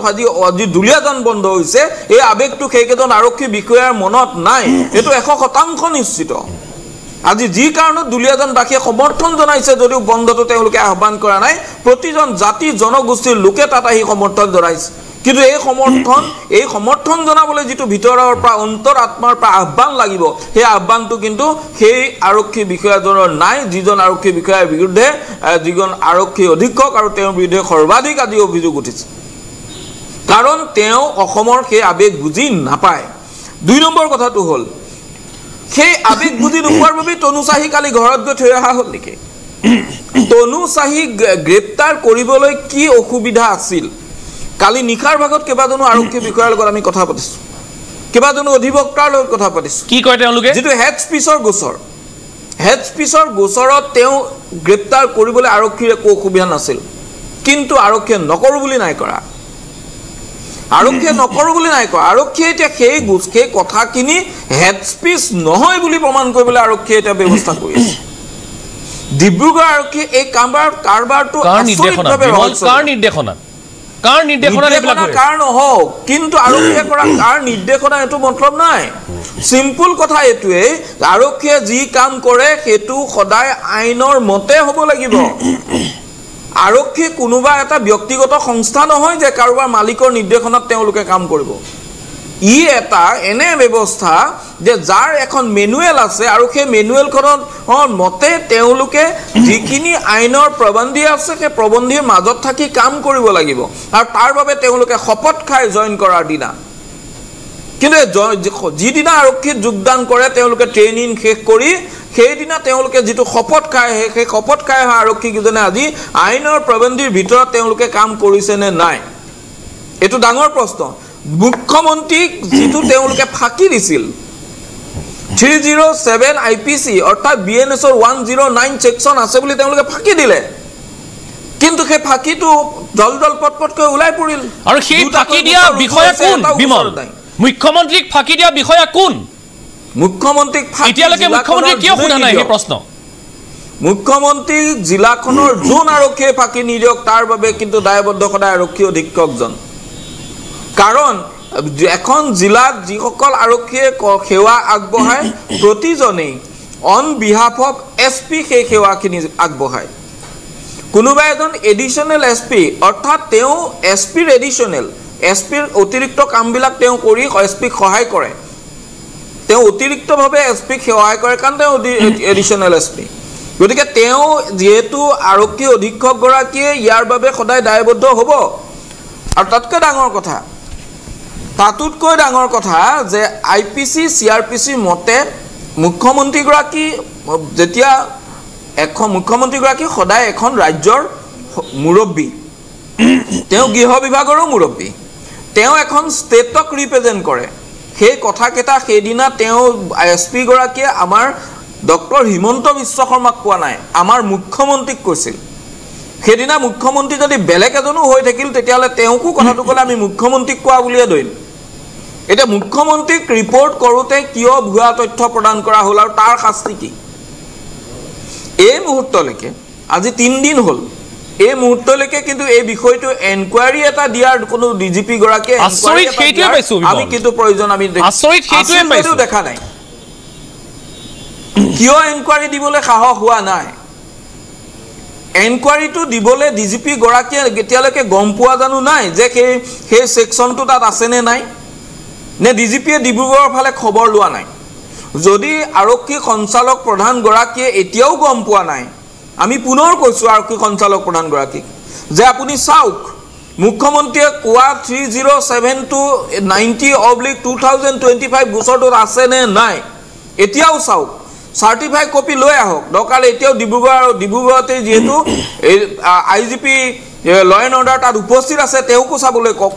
আজি দুলীয়াজান বন্ধ হৈছে এই আবেগটো সেইকেইজন আৰক্ষী বিষয়াৰ মনত নাই এইটো 100% নিশ্চিত আজি যি কাৰণত দুলীয়াজানবাসীয়ে সমৰ্থন জনাইছে যদিও বন্ধটো তেওঁলোকে আহ্বান কৰা নাই প্ৰতিজন জাতি জনগোষ্ঠীৰ লোকে তাত আহি সমৰ্থন জনাইছে কিন্তু এই সমৰ্থন জনাবলৈ যিটো ভিতৰৰ পৰা অন্তৰ আত্মাৰ পৰা আহ্বান লাগিব সেই আহ্বানটো কিন্তু সেই আৰক্ষী বিষয়াজনৰ নাই যিজন আৰক্ষী বিষয়াৰ বিৰুদ্ধে যিজন আৰক্ষী অধীক্ষক আৰু তেওঁৰ বিৰুদ্ধে সৰ্বাধিক আজি অভিযোগ উঠিছে কাৰণ তেওঁ অসমৰ সেই আবেগ বুজি নাপায় 2 নম্বৰ কথাটো হ'ল সেই আবেগ বুজি নোপোৱাৰ বাবে তনু চাহি কালি ঘৰত গৈ থৈ অহা হ'ল নেকি তনু চাহি গ্ৰেপ্তাৰ কৰিবলৈ কি অসুবিধা আছিল কালি নিখাৰ ভাগত কেবাজনো আৰক্ষী বিষয়াৰ লগত আমি কথা পাতিছো কেবাজনো অধিবক্তাৰ লগত কথা পাতিছো কি কয় তেওঁলোকে যেটো হেড স্পিচৰ গোচৰত তেওঁ গ্ৰেপ্তাৰ কৰিবলৈ আৰক্ষীৰ একো অসুবিধা নাছিল কিন্তু আৰক্ষীয়ে নকৰো বুলি নাই কৰা আৰক্ষীয়ে এতিয়া সেই কথাখিনি হেড স্পিচ নহয় বুলি প্ৰমাণ কৰিবলৈ আৰক্ষীয়ে এটা ব্যৱস্থা কৰিছে ডিব্ৰুগড় আৰক্ষীয়ে এই কাৰবাৰটো কাৰ নিৰ্দেশনা নহওক কিন্তু আৰক্ষীয়ে কৰা কাৰ নিৰ্দেশনা এইটো মতলব নাই সিম্পল কথা এইটোৱে আৰক্ষীয়ে যি কাম কৰে সেইটো সদায় আইনৰ মতে হ'ব লাগিব আৰক্ষী কোনোবা এটা ব্যক্তিগত সংস্থা নহয় যে কাৰোবাৰ মালিকৰ নিৰ্দেশনাত তেওঁলোকে কাম কৰিব ই এটা এনে ব্যৱস্থা যে যাৰ এখন মেনুৱেল আছে আৰু সেই মেনুৱেলখনৰ মতে তেওঁলোকে যিখিনি আইনৰ প্ৰবন্ধী আছে সেই প্ৰবন্ধীৰ মাজত থাকি কাম কৰিব লাগিব আৰু তাৰ বাবে তেওঁলোকে শপত খাই জয়েন কৰাৰ দিনা কিন্তু যিদিনা আৰক্ষীত যোগদান কৰে তেওঁলোকে ট্ৰেইনিং শেষ কৰি সেইদিনা তেওঁলোকে যিটো শপত খায় সেই শপত খাই আৰক্ষীকেইজনে আজি আইনৰ প্ৰবন্ধীৰ ভিতৰত তেওঁলোকে কাম কৰিছে নে নাই এইটো ডাঙৰ প্ৰশ্ন মুখ্যমন্ত্ৰীক যিটো তেওঁলোকে ফাঁকি দিছিল 307 IPC অৰ্থাৎ BNSৰ 109 সেকশন আছে বুলি তেওঁলোকে ফাঁকি দিলে কিন্তু সেই ফাঁকিটো দলদল পটপটকৈ ওলাই পৰিল আৰু সেই ফাঁকি দিয়া বিষয়া কোন বিমল মুখ্যমন্ত্ৰীক ফাঁকি দিয়া বিষয়া কোন মুখ্যমন্ত্ৰীক এতিয়ালৈকে মুখ্যমন্ত্ৰী কিয় সোধা নাই এই প্ৰশ্ন মুখ্যমন্ত্ৰী জিলাখনৰ যোন আৰক্ষীয়ে ফাঁকি নিদিয়ক তাৰ বাবে কিন্তু দায়বদ্ধ সদায় আৰক্ষী অধীক্ষকজন কাৰণ এখন জিলাত যিসকল আৰক্ষীয়ে সেৱা আগবঢ়ায় প্ৰতিজনেই অন বিহাফ অফ SP সেই সেৱাখিনি আগবঢ়ায় কোনোবা এজন এডিশ্যনেল SP অৰ্থাৎ তেওঁ SPৰ এডিশ্যনেল SPৰ অতিৰিক্ত কামবিলাক তেওঁ কৰি SPক সহায় কৰে তেওঁ অতিৰিক্তভাৱে SPক সহায় কৰে কাৰণ তেওঁ এডিশ্যনেল SP গতিকে তেওঁ যেহেতু আৰক্ষী অধীক্ষকগৰাকীয়ে ইয়াৰ বাবে সদায় দায়বদ্ধ হ'ব আৰু তাতকৈ ডাঙৰ কথা যে IPC CRPC মতে মুখ্যমন্ত্ৰীগৰাকী যেতিয়া মুখ্যমন্ত্ৰীগৰাকী সদায় এখন ৰাজ্যৰ মুৰব্বী তেওঁ গৃহ বিভাগৰো মুৰব্বী তেওঁ এখন ষ্টেটক ৰিপ্ৰেজেণ্ট কৰে সেই কথাকেইটা সেইদিনা তেওঁ SP গৰাকীয়ে আমাৰ ডক্টৰ হিমন্ত বিশ্ব শৰ্মাক কোৱা নাই আমাৰ মুখ্যমন্ত্ৰীক কৈছিল সেইদিনা মুখ্যমন্ত্ৰী যদি বেলেগ এজনো হৈ থাকিল তেতিয়াহ'লে তেওঁকো কথাটো ক'লে আমি মুখ্যমন্ত্ৰীক কোৱা বুলিয়ে ধৰিম এটা মুখ্যমন্ত্ৰীক ৰিপৰ্ট কৰোঁতে কিয় ভুৱা তথ্য প্ৰদান কৰা হ'ল আৰু তাৰ শাস্তি কি এই মুহূৰ্তলৈকে আজি 3 দিন হ'ল এই মুহূৰ্তলৈকে কিন্তু এই বিষয়টো এনকুৱাৰী এটা দিয়াৰ কোনো DGP গৰাকীয়ে আমি কিন্তু প্ৰয়োজন আমি দেখা নাই কিয় এনকুৱাৰী দিবলৈ সাহস হোৱা নাই এনকুৱাৰীটো দিবলৈ DGP গৰাকীয়ে এতিয়ালৈকে গম পোৱা জানো নাই যে সেই সেকশনটো তাত আছে নে নাই নে DGPয়ে ডিব্ৰুগড়ৰ ফালে খবৰ লোৱা নাই যদি আৰক্ষী সঞ্চালক প্ৰধান গৰাকীয়ে এতিয়াও গম পোৱা নাই আমি পুনৰ কৈছো আৰক্ষী সঞ্চালক প্ৰধান গৰাকীক যে আপুনি চাওক মুখ্যমন্ত্ৰীয়ে কোৱা 3072/90/2025 গোচৰটোত আছে নে নাই এতিয়াও চাওক সাৰ্টিফাই কপি লৈ আহক দৰকাৰ এতিয়াও ডিব্ৰুগড়তে যেহেতু IGP ল এণ্ড অৰ্ডাৰ তাত উপস্থিত আছে তেওঁকো চাবলৈ কওক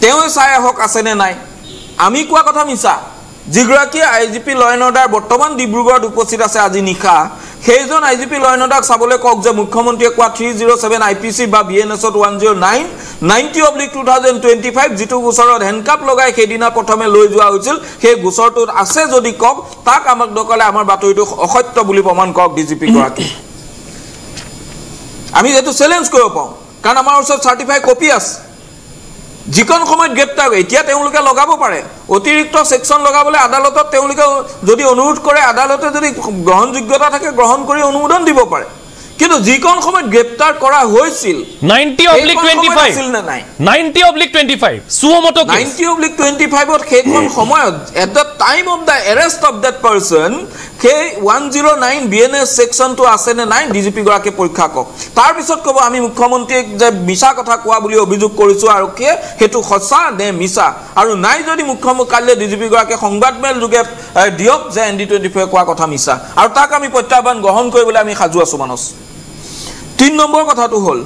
তেওঁ চাই আহক আছে নে নাই আমি কোৱা কথা মিছা যিগৰাকী IGP ল এণ্ড অৰ্ডাৰ বৰ্তমান ডিব্ৰুগড়ত উপস্থিত আছে আজি নিশা সেইজন IGP ল এণ্ড অৰ্ডাৰক চাবলৈ কওক যে মুখ্যমন্ত্ৰীয়ে কোৱা 307 IPC বা BNSত 109/90/2025 যিটো গোচৰত হেণ্ডকাপ লগাই সেইদিনা প্ৰথমে লৈ যোৱা হৈছিল সেই গোচৰটোত আছে যদি কওক তাক আমাক দকলে আমাৰ বাতৰিটো অসত্য বুলি প্ৰমাণ কৰক DGP গৰাকী আমি যেটো চ্যালেঞ্জ কৰিব পাওঁ কাৰণ আমাৰ ওচৰত সাৰ্টিফাই কপি আছে যিকোন সময়ত গ্ৰেপ্তাৰ এতিয়া তেওঁলোকে লগাব পাৰে অতিৰিক্ত সেকশন লগাবলৈ আদালতত তেওঁলোকে যদি অনুৰোধ কৰে আদালতে যদি গ্ৰহণযোগ্যতা থাকে গ্ৰহণ কৰি অনুমোদন দিব পাৰে কিন্তু যিকোন সময়ত গ্ৰেপ্তাৰ কৰা হৈছিল 90/25 সুমতো 90/25ত সেইখন সময়ত at the time of the arrest of that person সেই 109 BNS সেকশনটো আছে নে নাই DGP গৰাকী পৰীক্ষা কৰক তাৰ পিছত ক'ব আমি মুখ্যমন্ত্ৰীক যে মিছা কথা কোৱা বুলি অভিযোগ কৰিছো আৰু কি হেতু সঁচা নে মিছা আৰু নাই যদি মুখ্যমন্ত্ৰী কালে DGP গৰাকী সংবাদমেল যোগে দিয়ক যে ND25 কোৱা কথা মিছা আৰু তাক আমি প্ৰত্যাহ্বান গ্ৰহণ কৰিবলৈ আমি সাজু আছো মানস 3 নম্বৰ কথাটো হ'ল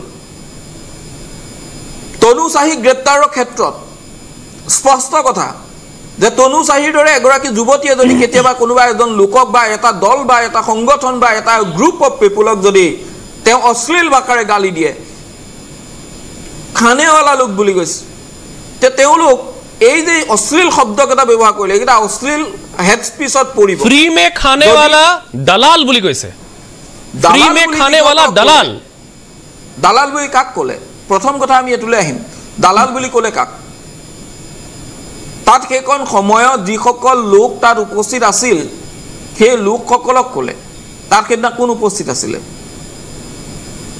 তনু চাহি গ্ৰেপ্তাৰৰ ক্ষেত্ৰত স্পষ্ট কথা যে তনু চাহিৰ দৰে এগৰাকী যুৱতীয়ে যদি কেতিয়াবা কোনোবা এজন লোকক বা এটা দল বা এটা সংগঠন বা এটা গ্ৰুপ অফ পিপলক যদি তেওঁ অশ্লীল ভাষাৰে গালি দিয়ে খানেৱালা লোক বুলি কৈছে তে তেওঁলোক এই যে অশ্লীল শব্দকেইটা ব্যৱহাৰ কৰিলে এটা অশ্লীল হেড স্পিচত পৰিব ফ্ৰী মে খানেৱালা দলাল বুলি কৈছে ফ্ৰী মে খানেৱালা দলাল দালাল বুলি কাক ক'লে প্ৰথম কথা আমি এতুলে আহিম দালাল বুলি ক'লে কাক তাত সেইখন সময়ত যিসকল লোক তাত উপস্থিত আছিল সেই লোকসকলক ক'লে তাত কেইটা কোন উপস্থিত আছিল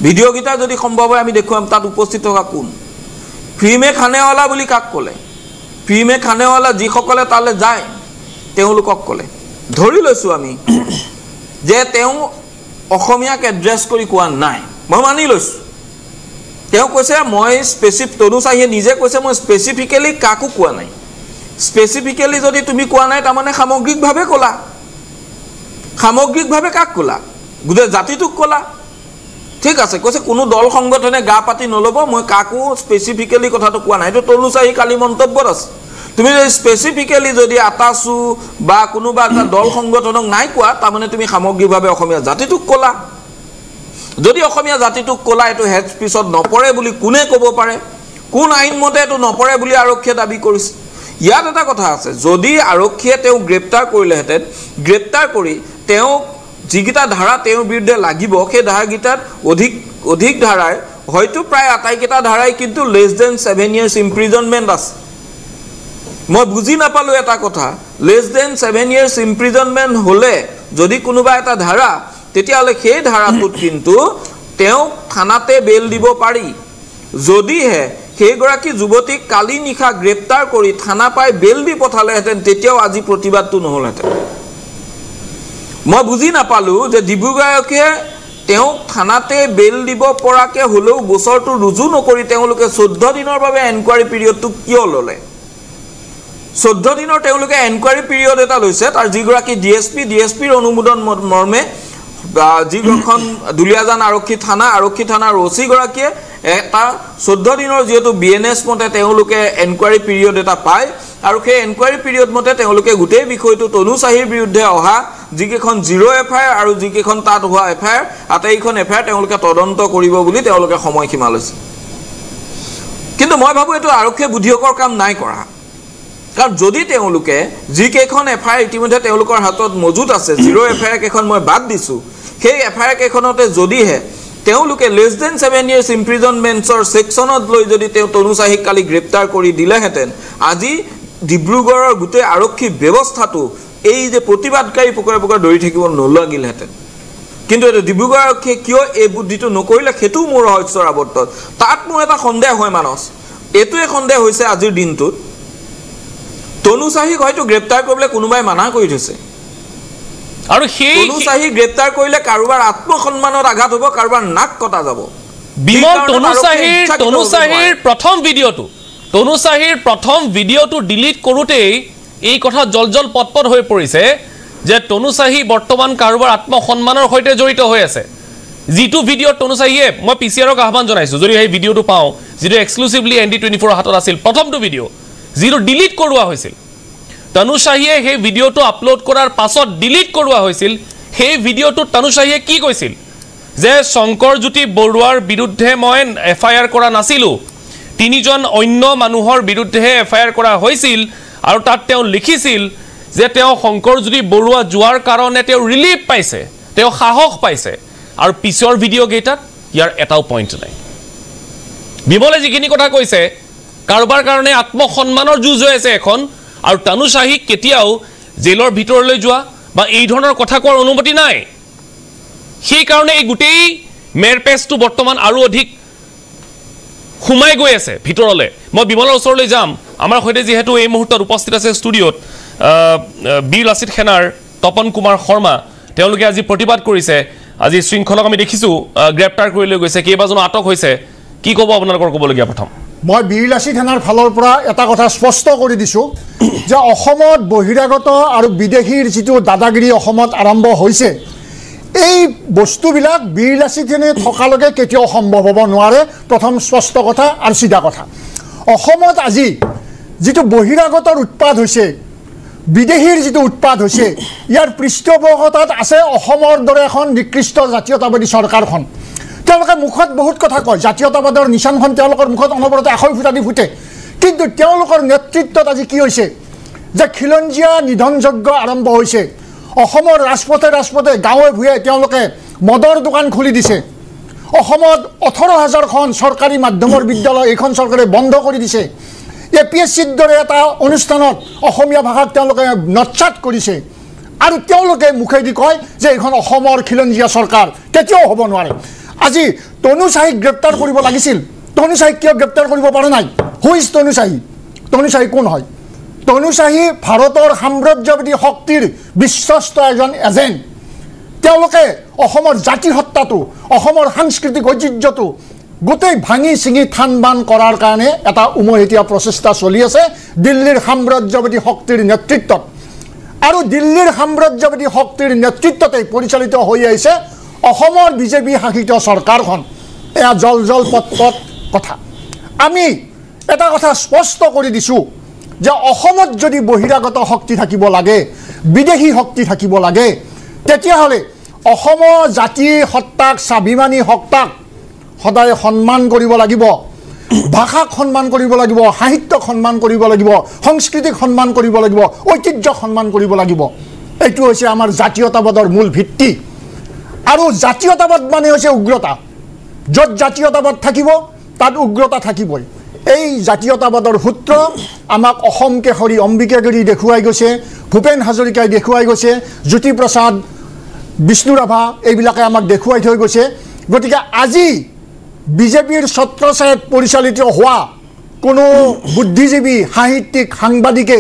ভিডিঅ' গীতা যদি সম্ভৱ হয় আমি দেখুৱাম তাত উপস্থিত থকা কোন ফ্ৰীমে খানেৱালা বুলি কাক ক'লে ফ্ৰীমে খানেৱালা যিসকলে তালে যায় তেওঁলোকক ক'লে ধৰি লৈছো আমি যে তেওঁ অসমীয়াক এড্ৰেছ কৰি কোৱা নাই মই মানি লৈছো তেওঁ কৈছে মই তনু চাহিয়ে নিজে কৈছে মই স্পেচিফিকেলি কাকো কোৱা নাই স্পেচিফিকেলি যদি তুমি কোৱা নাই তাৰমানে সামগ্ৰিকভাৱে ক'লা সামগ্ৰিকভাৱে কাক ক'লা গোটেই জাতিটোক ক'লা ঠিক আছে কৈছে কোনো দল সংগঠনে গা পাতি নলব মই কাকো স্পেচিফিকেলি কথাটো কোৱা নাই এইটো তনু চাহি কালি মন্তব্যত আছে তুমি যদি স্পেচিফিকেলি যদি আটাসু বা কোনোবা এটা দল সংগঠনক নাই কোৱা তাৰমানে তুমি সামগ্ৰিকভাৱে অসমীয়া জাতিটোক ক'লা যদি অসমীয়া জাতিটোক ক'লা এইটো হেড স্পিচত নপৰে বুলি কোনে ক'ব পাৰে কোন আইন মতে এইটো নপৰে বুলি আৰক্ষীয়ে দাবী কৰিছে ইয়াত এটা কথা আছে যদি আৰক্ষীয়ে তেওঁ গ্ৰেপ্তাৰ কৰিলেহেঁতেন গ্ৰেপ্তাৰ কৰি তেওঁ যিগিটা ধাৰা তেওঁৰ বিৰুদ্ধে লাগিব সেই ধাৰাগিটাত অধিক ধাৰাৰ হয়তো প্ৰায় আটাইকেইটা ধাৰাই কিন্তু লেছ দেন 7 years ইম্প্ৰিজনমেণ্ট আছে মই বুজি নাপালোঁ এটা কথা, লেছ দেন 7 years ইমপ্ৰিজনমেণ্ট হ'লে যদি কোনোবা এটা ধাৰা, তেতিয়াহ'লে সেই ধাৰাটোত কিন্তু তেওঁক থানাতে বেল দিব পাৰি। যদিহে সেইগৰাকী যুৱতীক কালি নিশা গ্ৰেপ্তাৰ কৰি থানা পাই বেল দি পঠালেহেঁতেন, তেতিয়াও আজি প্ৰতিবাদটো নহ'লহেঁতেন। মই বুজি নাপালোঁ যে ডিব্ৰুগড় আৰক্ষীয়ে তেওঁক থানাতে বেল দিব পৰাকৈ হ'লেও গোচৰটো ৰুজু নকৰি তেওঁলোকে 14 দিনৰ বাবে এনকুৱাৰী পিৰিয়ডটো কিয় ল'লে? 14 দিনৰ তেওঁলোকে এনকুৱাৰী পিৰিয়ড এটা লৈছে, তাৰ যিগৰাকী ডিএছপিৰ অনুমোদন মৰ্মে যিখন দুলীয়াজান আৰক্ষী থানাৰ অচিগৰাকীয়ে এটা 14 দিনৰ যিহেতু BNS মতে তেওঁলোকে এনকুৱাৰী পিৰিয়ড এটা পায়, আৰু সেই এনকুৱাৰী পিৰিয়ড মতে তেওঁলোকে গোটেই বিষয়টো তনু চাহিৰ বিৰুদ্ধে অহা যিকেইখন 0 FIR আৰু যিকেইখন তাত হোৱা FIR, আটাইকেইখন FIR তেওঁলোকে তদন্ত কৰিব বুলি তেওঁলোকে সময়সীমা লৈছে। কিন্তু মই ভাবোঁ এইটো আৰক্ষীয়ে বুদ্ধিয়কৰ কাম নাই কৰা। কাৰণ যদি তেওঁলোকে যিকেইখন FIR ইতিমধ্যে তেওঁলোকৰ হাতত মজুত আছে, 0 FIR কেইখন মই বাদ দিছোঁ, সেই FIR কেইখনতে যদিহে তেওঁলোকে লেছ দেন 7 years ইমপ্ৰিজনমেণ্টছৰ ছেকশ্যনত লৈ যদি তেওঁ তনু চাহিক কালি গ্ৰেপ্তাৰ কৰি দিলেহেঁতেন, আজি ডিব্ৰুগড়ৰ গোটেই আৰক্ষী ব্যৱস্থাটো এই যে প্ৰতিবাদকাৰী পোকৰে দৌৰি থাকিব নলাগিলহেঁতেন। কিন্তু এইটো ডিব্ৰুগড় আৰক্ষীয়ে কিয় এই বুদ্ধিটো নকৰিলে, সেইটোও মোৰ ৰহস্যৰ আৱৰ্তত। তাত মোৰ এটা সন্দেহ হয় মানস, এইটোৱে সন্দেহ হৈছে আজিৰ দিনটোত তনু চাহিক হয়তো গ্ৰেপ্তাৰ কৰিবলৈ কোনোবাই মানা কৰি থৈছে, আৰু সেই তনু চাহিক গ্ৰেপ্তাৰ কৰিলে কাৰোবাৰ আত্মসন্মানত আঘাত হ'ব, কাৰোবাৰ নাক কটা যাব। বিমল, তনু চাহিৰ প্ৰথম ভিডিঅ'টো ডিলিট কৰোঁতেই এই কথা জল পটপট হৈ পৰিছে যে তনু চাহি বৰ্তমান কাৰোবাৰ আত্মসন্মানৰ সৈতে জড়িত হৈ আছে। যিটো ভিডিঅ'ত তনু চাহিয়ে, মই PCRক আহ্বান জনাইছোঁ যদি সেই ভিডিঅ'টো পাওঁ, যিটো এক্সক্লুচিভলি ND24 হাতত আছিল, প্ৰথমটো ভিডিঅ' যিটো ডিলিট কৰোৱা হৈছিল, তনু চাহিয়ে সেই ভিডিঅ'টো আপলোড কৰাৰ পাছত ডিলিট কৰোৱা হৈছিল। সেই ভিডিঅ'টোত তনু চাহিয়ে কি কৈছিল যে শংকৰজ্যোতি বৰুৱাৰ বিৰুদ্ধে মই FIR কৰা নাছিলোঁ, 3জন অন্য মানুহৰ বিৰুদ্ধেহে FIR কৰা হৈছিল, আৰু তাত তেওঁ লিখিছিল যে তেওঁ শংকৰজ্যোতি বৰুৱা যোৱাৰ কাৰণে তেওঁ ৰিলিফ পাইছে, তেওঁ সাহস পাইছে। আৰু পিছৰ ভিডিঅ'কেইটাত ইয়াৰ এটাও পইণ্ট নাই। বিমলে যিখিনি কথা কৈছে, কাৰোবাৰ কাৰণে আত্মসন্মানৰ যুঁজ হৈ আছে এখন, আৰু তনু চাহিক কেতিয়াও জেলৰ ভিতৰলৈ যোৱা বা এই ধৰণৰ কথা কোৱাৰ অনুমতি নাই। সেইকাৰণে এই গোটেই মেৰপেচটো বৰ্তমান আৰু অধিক সোমাই গৈ আছে ভিতৰলৈ। মই বিমলৰ ওচৰলৈ যাম। আমাৰ সৈতে যিহেতু এই মুহূৰ্তত উপস্থিত আছে ষ্টুডিঅ'ত বীৰ লাচিত সেনাৰ তপন কুমাৰ শৰ্মা, তেওঁলোকে আজি প্ৰতিবাদ কৰিছে। আজি শৃংখলক আমি দেখিছোঁ গ্ৰেপ্তাৰ কৰি লৈ গৈছে, কেইবাজনো আটক হৈছে। কি ক'ব আপোনালোকৰ ক'বলগীয়া? প্ৰথম মই বীৰ লাচিত সেনাৰ ফালৰ পৰা এটা কথা স্পষ্ট কৰি দিছোঁ যে অসমত বহিৰাগত আৰু বিদেশীৰ যিটো দাদাগিৰি অসমত আৰম্ভ হৈছে, এই বস্তুবিলাক বীৰ লাচিত সেনে থকালৈকে কেতিয়াও সম্ভৱ হ'ব নোৱাৰে। প্ৰথম স্পষ্ট কথা আৰু চিধা কথা, অসমত আজি যিটো বহিৰাগতৰ উৎপাত হৈছে, বিদেশীৰ যিটো উৎপাত হৈছে, ইয়াৰ পৃষ্ঠপোষকতাত আছে অসমৰ দৰে এখন নিকৃষ্ট জাতীয়তাবাদী চৰকাৰখন। তেওঁলোকে মুখত বহুত কথা কয়, জাতীয়তাবাদৰ নিচানখন তেওঁলোকৰ মুখত অনবৰতে আখৈ ফুটা দি ফুটে, কিন্তু তেওঁলোকৰ নেতৃত্বত আজি কি হৈছে যে খিলঞ্জীয়া নিধনযজ্ঞ আৰম্ভ হৈছে। অসমৰ ৰাজপথে গাঁৱে ভূঞে তেওঁলোকে মদৰ দোকান খুলি দিছে। অসমত 18,000খন চৰকাৰী মাধ্যমৰ বিদ্যালয় এইখন চৰকাৰে বন্ধ কৰি দিছে। APSCৰ দৰে এটা অনুষ্ঠানত অসমীয়া ভাষাক তেওঁলোকে নৎসাত কৰিছে, আৰু তেওঁলোকে মুখেদি কয় যে এইখন অসমৰ খিলঞ্জীয়া চৰকাৰ। কেতিয়াও হ'ব নোৱাৰে। আজি তনু চাহিক গ্ৰেপ্তাৰ কৰিব লাগিছিল, তনু চাহিক কিয় গ্ৰেপ্তাৰ কৰিব পৰা নাই? হু ইজ তনু চাহি? তনু চাহি কোন হয়? তনু চাহি ভাৰতৰ সাম্ৰাজ্যবাদী শক্তিৰ বিশ্বস্ত এজন এজেণ্ট। তেওঁলোকে অসমৰ জাতিসত্তাটো, অসমৰ সাংস্কৃতিক ঐতিহ্যটো গোটেই ভাঙি ছিঙি থান বান কৰাৰ কাৰণে এটা উমৈহতীয়া প্ৰচেষ্টা চলি আছে দিল্লীৰ সাম্ৰাজ্যবাদী শক্তিৰ নেতৃত্বত। আৰু দিল্লীৰ সাম্ৰাজ্যবাদী শক্তিৰ নেতৃত্বতে পৰিচালিত হৈ আহিছে অসমৰ বিজেপি শাসিত চৰকাৰখন। এয়া জল পট কথা। আমি এটা কথা স্পষ্ট কৰি দিছোঁ যে অসমত যদি বহিৰাগত শক্তি থাকিব লাগে, বিদেশী শক্তি থাকিব লাগে, তেতিয়াহ'লে অসমৰ জাতি সত্তাক, স্বাভিমানী সত্তাক সদায় সন্মান কৰিব লাগিব, ভাষাক সন্মান কৰিব লাগিব, সাহিত্যক সন্মান কৰিব লাগিব, সংস্কৃতিক সন্মান কৰিব লাগিব, ঐতিহ্যক সন্মান কৰিব লাগিব। এইটো হৈছে আমাৰ জাতীয়তাবাদৰ মূল ভিত্তি। আৰু জাতীয়তাবাদ মানে হৈছে উগ্ৰতা। য'ত জাতীয়তাবাদ থাকিব তাত উগ্ৰতা থাকিবই। এই জাতীয়তাবাদৰ সূত্ৰ আমাক অসম কেশৰী অম্বিকাগিৰি দেখুৱাই গৈছে, ভূপেন হাজৰিকাই দেখুৱাই গৈছে, জ্যোতিপ্ৰসাদ, বিষ্ণু ৰাভা এইবিলাকে আমাক দেখুৱাই থৈ গৈছে। গতিকে আজি বিজেপিৰ ছত্ৰছায়াত পৰিচালিত হোৱা কোনো বুদ্ধিজীৱী, সাহিত্যিক, সাংবাদিকে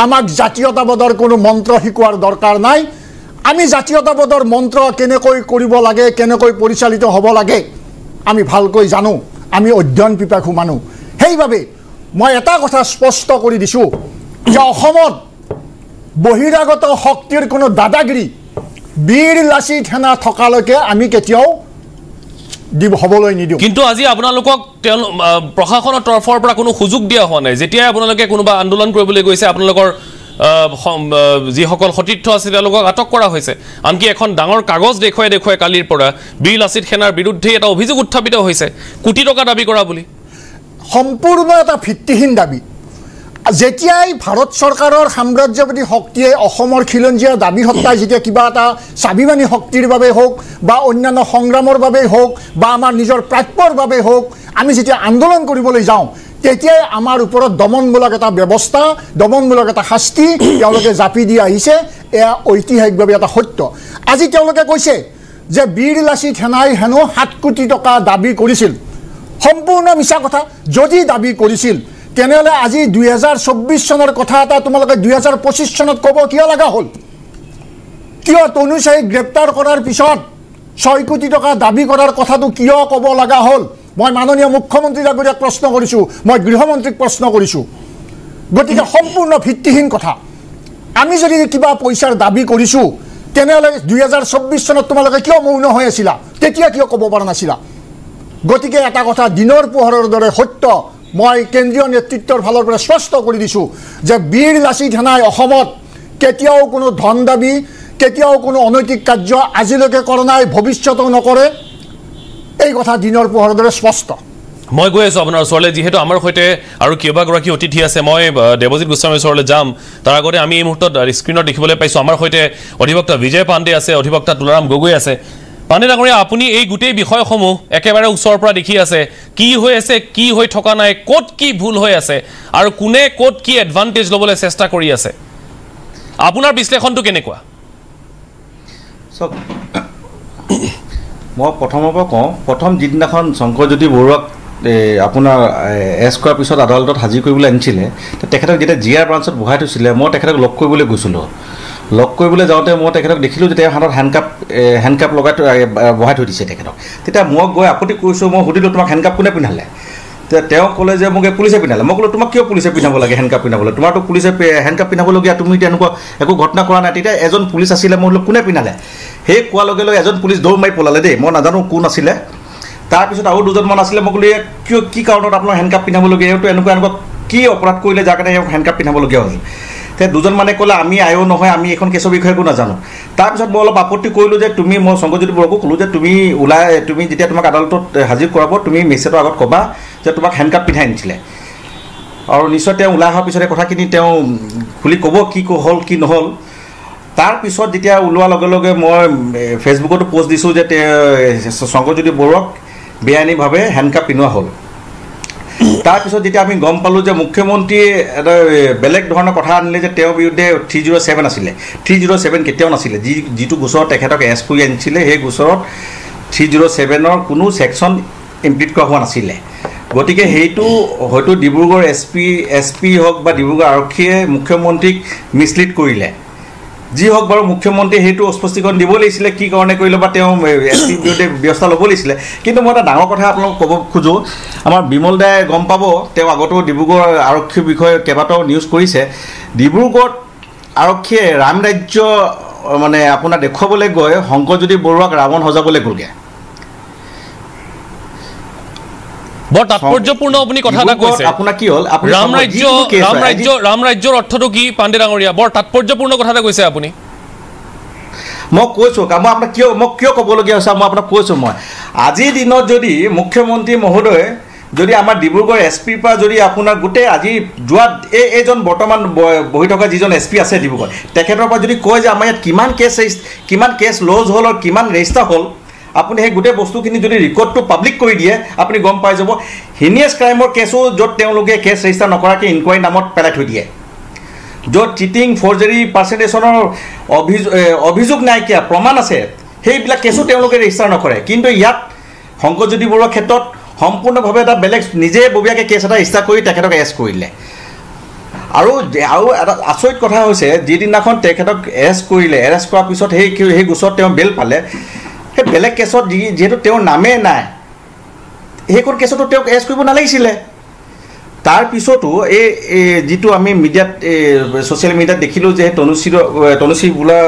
আমাক জাতীয়তাবাদৰ কোনো মন্ত্ৰ শিকোৱাৰ দৰকাৰ নাই। আমি জাতীয়তাবাদৰ মন্ত্ৰ কেনেকৈ কৰিব লাগে, কেনেকৈ পৰিচালিত হ'ব লাগে আমি ভালকৈ জানো, আমি অধ্যয়ন পিপাসু মানুহ। সেইবাবে মই এটা কথা স্পষ্ট কৰি দিছোঁ যে অসমত বহিৰাগত শক্তিৰ কোনো দাদাগিৰি, বীৰ লাচিত সেনা থকালৈকে আমি কেতিয়াও হ'বলৈ নিদিওঁ। কিন্তু আজি আপোনালোকক প্ৰশাসনৰ তৰফৰ পৰা কোনো সুযোগ দিয়া হোৱা নাই। যেতিয়াই আপোনালোকে কোনোবা আন্দোলন কৰিবলৈ গৈছে, আপোনালোকৰ যিসকল সতীৰ্থ আছে তেওঁলোকক আটক কৰা হৈছে। আনকি এখন ডাঙৰ কাগজ দেখুৱাই কালিৰ পৰা বীৰ লাচিত সেনাৰ বিৰুদ্ধে এটা অভিযোগ উত্থাপিত হৈছে, কোটি টকা দাবী কৰা বুলি। সম্পূৰ্ণ এটা ভিত্তিহীন দাবী। যেতিয়াই ভাৰত চৰকাৰৰ সাম্ৰাজ্যবাদী শক্তিয়ে অসমৰ খিলঞ্জীয়া দাবী সত্তাই যেতিয়া কিবা এটা স্বাভিমানী শক্তিৰ বাবে হওক বা অন্যান্য সংগ্ৰামৰ বাবেই হওক বা আমাৰ নিজৰ প্ৰাপ্যৰ বাবে হওক আমি যেতিয়া আন্দোলন কৰিবলৈ যাওঁ, তেতিয়াই আমাৰ ওপৰত দমনমূলক এটা ব্যৱস্থা, দমনমূলক এটা শাস্তি তেওঁলোকে জাপি দি আহিছে। এয়া ঐতিহাসিকভাৱে এটা সত্য। আজি তেওঁলোকে কৈছে যে বীৰ লাচিত সেনাই হেনো 7 কোটি টকা দাবী কৰিছিল। সম্পূৰ্ণ মিছা কথা। যদি দাবী কৰিছিল তেনেহ'লে আজি 2024 চনৰ কথা এটা তোমালোকে 2025 চনত ক'ব কিয় লগা হ'ল? কিয় তনুচাই গ্ৰেপ্তাৰ কৰাৰ পিছত 6 কোটি টকা দাবী কৰাৰ কথাটো কিয় ক'ব লগা হ'ল? মই মাননীয় মুখ্যমন্ত্ৰীৰ আগত প্ৰশ্ন কৰিছোঁ, মই গৃহমন্ত্ৰীক প্ৰশ্ন কৰিছোঁ। গতিকে সম্পূৰ্ণ ভিত্তিহীন কথা। আমি যদি কিবা পইচাৰ দাবী কৰিছোঁ তেনেহ'লে 2024 চনত তোমালোকে কিয় মৌন হৈ আছিলা? তেতিয়া কিয় ক'ব পৰা নাছিলা? গতিকে এটা কথা দিনৰ পোহৰৰ দৰে সত্য মই কেন্দ্ৰীয় নেতৃত্বৰ ফালৰ পৰা স্পষ্ট কৰি দিছোঁ যে বীৰ লাচিত সেনাই অসমত কেতিয়াও কোনো ধন দাবী, কেতিয়াও কোনো অনৈতিক কাৰ্য আজিলৈকে কৰা নাই, ভৱিষ্যতেও নকৰে। এই কথা দিনৰ পোহৰৰ দৰে স্পষ্ট। মই গৈ আছোঁ আপোনাৰ ওচৰলৈ, যিহেতু আমাৰ সৈতে আৰু কেইবাগৰাকী অতিথি আছে। মই দেৱজিৎ গোস্বামীৰ ওচৰলৈ যাম। তাৰ আগতে আমি এই মুহূৰ্তত স্ক্ৰীণত দেখিবলৈ পাইছোঁ আমাৰ সৈতে অধিবক্তা বিজয় পাণ্ডে আছে, অধিবক্তা তুলাৰাম গগৈ আছে। পাণ্ডে ডাঙৰীয়া, আপুনি এই গোটেই বিষয়সমূহ একেবাৰে ওচৰৰ পৰা দেখি আছে, কি হৈ আছে, কি হৈ থকা নাই, ক'ত কি ভুল হৈ আছে আৰু কোনে ক'ত কি এডভান্টেজ ল'বলৈ চেষ্টা কৰি আছে, আপোনাৰ বিশ্লেষণটো কেনেকুৱা? চাওক, মই প্ৰথমৰ পৰা কওঁ, প্ৰথম যিদিনাখন শংকৰজ্যোতি বৰুৱাক আপোনাৰ এৰেষ্ট কৰাৰ পিছত আদালতত হাজিৰ কৰিবলৈ আনিছিলে, তেখেতক যেতিয়া জিআৰ ব্ৰাঞ্চত বহাই থৈছিলে, মই তেখেতক লগ কৰিবলৈ গৈছিলোঁ। লগ কৰিবলৈ যাওঁতে মই তেখেতক দেখিলোঁ যে তেওঁ হাতত হেণ্ডকাপ লগাই বহাই থৈ দিছে তেখেতক। তেতিয়া মই গৈ আপত্তি কৰিছোঁ, মই সুধিলোঁ তোমাক হেণ্ডকাপ কোনে পিন্ধালে? তেওঁ ক'লে যে মোক পুলিচে পিন্ধালে। মই ক'লোঁ তোমাক কিয় পুলিচে পিন্ধাব লাগে হেণ্ডকাপ পিন্ধাবলৈ? তোমাৰতো পুলিচে হেণ্ডকাপ পিন্ধাবলগীয়া, তুমি তেনেকুৱা একো ঘটনা কৰা নাই। তেতিয়া এজন পুলিচ আছিলে, মই বোলো কোনে পিন্ধালে? সেই কোৱাৰ লগে লগে এজন পুলিচ দৌৰ মাৰি পলালে দেই, মই নাজানো কোন আছিলে। তাৰপিছত আৰু দুজনমান আছিলে, মই ক'লোঁ কিয়, কি কাৰণত আপোনাৰ হেণ্ডকাপ পিন্ধাবলগীয়া? এইটো এনেকুৱা কি অপৰাধ কৰিলে যাৰ কাৰণে হেণ্ডকাপ পিন্ধাবলগীয়া হ'ল? তেতিয়া দুজনমানে ক'লে আমি আয়ো নহয়, আমি এইখন কেছৰ বিষয়ে একো নাজানো। তাৰপিছত মই অলপ আপত্তি কৰিলোঁ যে মই শংকৰজ্যোতি বৰুৱাকো ক'লোঁ যে তুমি যেতিয়া তোমাক আদালতত হাজিৰ কৰাব, তুমি মেজিষ্ট্ৰেটৰ আগত ক'বা যে তোমাক হেণ্ডকাপ পিন্ধাই আনিছিলে। আৰু নিশ্চয় তেওঁ ওলাই অহাৰ পিছতে কথাখিনি তেওঁ খুলি ক'ব কি হ'ল কি নহ'ল। তাৰপিছত যেতিয়া ওলোৱাৰ লগে লগে মই ফেচবুকতো পষ্ট দিছোঁ যে শংকৰজ্যোতি বৰুৱাক বেআইনীভাৱে হেণ্ডকাপ পিন্ধোৱা হ'ল। তাৰপিছত যেতিয়া আমি গম পালোঁ যে মুখ্যমন্ত্ৰীয়ে এটা বেলেগ ধৰণৰ কথা আনিলে যে তেওঁৰ বিৰুদ্ধে 307 আছিলে। 307 কেতিয়াও নাছিলে। যিটো গোচৰত তেখেতক এৰেষ্ট কৰি আনিছিলে, সেই গোচৰত 307ৰ কোনো ছেকশ্যন ইমপ্লিট কৰা হোৱা নাছিলে। গতিকে সেইটো হয়তো ডিব্ৰুগড় এছ পি হওক বা ডিব্ৰুগড় আৰক্ষীয়ে মুখ্যমন্ত্ৰীক মিছলিড কৰিলে। যি হওক বাৰু, মুখ্যমন্ত্ৰীয়ে সেইটো স্পষ্টীকৰণ দিব লাগিছিলে কি কাৰণে কৰিলে বা তেওঁ এছ পিৰ বিৰুদ্ধে ব্যৱস্থা ল'ব লাগিছিলে। কিন্তু মই এটা ডাঙৰ কথা আপোনালোকক ক'ব খোজোঁ, আমাৰ বিমল দাই গম পাব, তেওঁ আগতেও ডিব্ৰুগড় আৰক্ষীৰ বিষয়ে কেইবাটাও নিউজ কৰিছে। ডিব্ৰুগড় আৰক্ষীয়ে ৰাম ৰাজ্য মানে আপোনাৰ দেখুৱাবলৈ গৈ শংকৰজ্যোতি বৰুৱাক ৰাৱণ সজাবলৈ গ'লগৈ। বৰ তাৎপৰ্যপূৰ্ণ আপুনি কথা এটা কৈছে। আপোনাৰ কি হ'ল? ৰাম ৰাজ্যৰ অৰ্থটো কি পাণ্ডে ডাঙৰীয়া? বৰ তাৎপৰ্যপূৰ্ণ কথা এটা কৈছে আপুনি। মই কৈছোঁ, মই আপোনাক কিয় ক'বলগীয়া হৈছে মই আপোনাক কৈছোঁ। মই আজিৰ দিনত যদি মুখ্যমন্ত্ৰী মহোদয় যদি আমাৰ ডিব্ৰুগড় এছ পিৰ পৰা যদি আপোনাৰ গোটেই আজি যোৱা এইজন বৰ্তমান বহি থকা যিজন এছ পি আছে ডিব্ৰুগড়, তেখেতৰ পৰা যদি কয় যে আমাৰ ইয়াত কিমান কেছ লজ হ'ল আৰু কিমান ৰেজিষ্টাৰ হ'ল, আপুনি সেই গোটেই বস্তুখিনি যদি ৰেকৰ্ডটো পাব্লিক কৰি দিয়ে আপুনি গম পাই যাব হিনিয়াছ ক্ৰাইমৰ কেছো য'ত তেওঁলোকে কেছ ৰেজিষ্টাৰ নকৰাকৈ ইনকুৱাৰী নামত পেলাই থৈ দিয়ে য'ত চিটিং ফৰ্জাৰী পাৰ্চেণ্টেজনৰ অভিযোগ নাইকিয়া প্ৰমাণ আছে সেইবিলাক কেছো তেওঁলোকে ৰেজিষ্টাৰ নকৰে কিন্তু ইয়াত শংকৰজ্যোতি বৰুৱাৰ ক্ষেত্ৰত সম্পূৰ্ণভাৱে এটা বেলেগ নিজে ববীয়াকৈ কেছ এটা ৰেজিষ্টাৰ কৰি তেখেতক এৰেষ্ট কৰিলে আৰু এটা আচৰিত কথা হৈছে যিদিনাখন তেখেতক এৰেষ্ট কৰিলে এৰেষ্ট কৰাৰ পিছত সেই গোচৰত তেওঁ বেল পালে সেই বেলেগ কেছত যিহেতু তেওঁৰ নামেই নাই সেইখন কেছতো তেওঁক এৰেষ্ট কৰিব নালাগিছিলে তাৰ পিছতো এই যিটো আমি মিডিয়াত ছ'চিয়েল মিডিয়াত দেখিলোঁ যে তনুশ্ৰী বোলা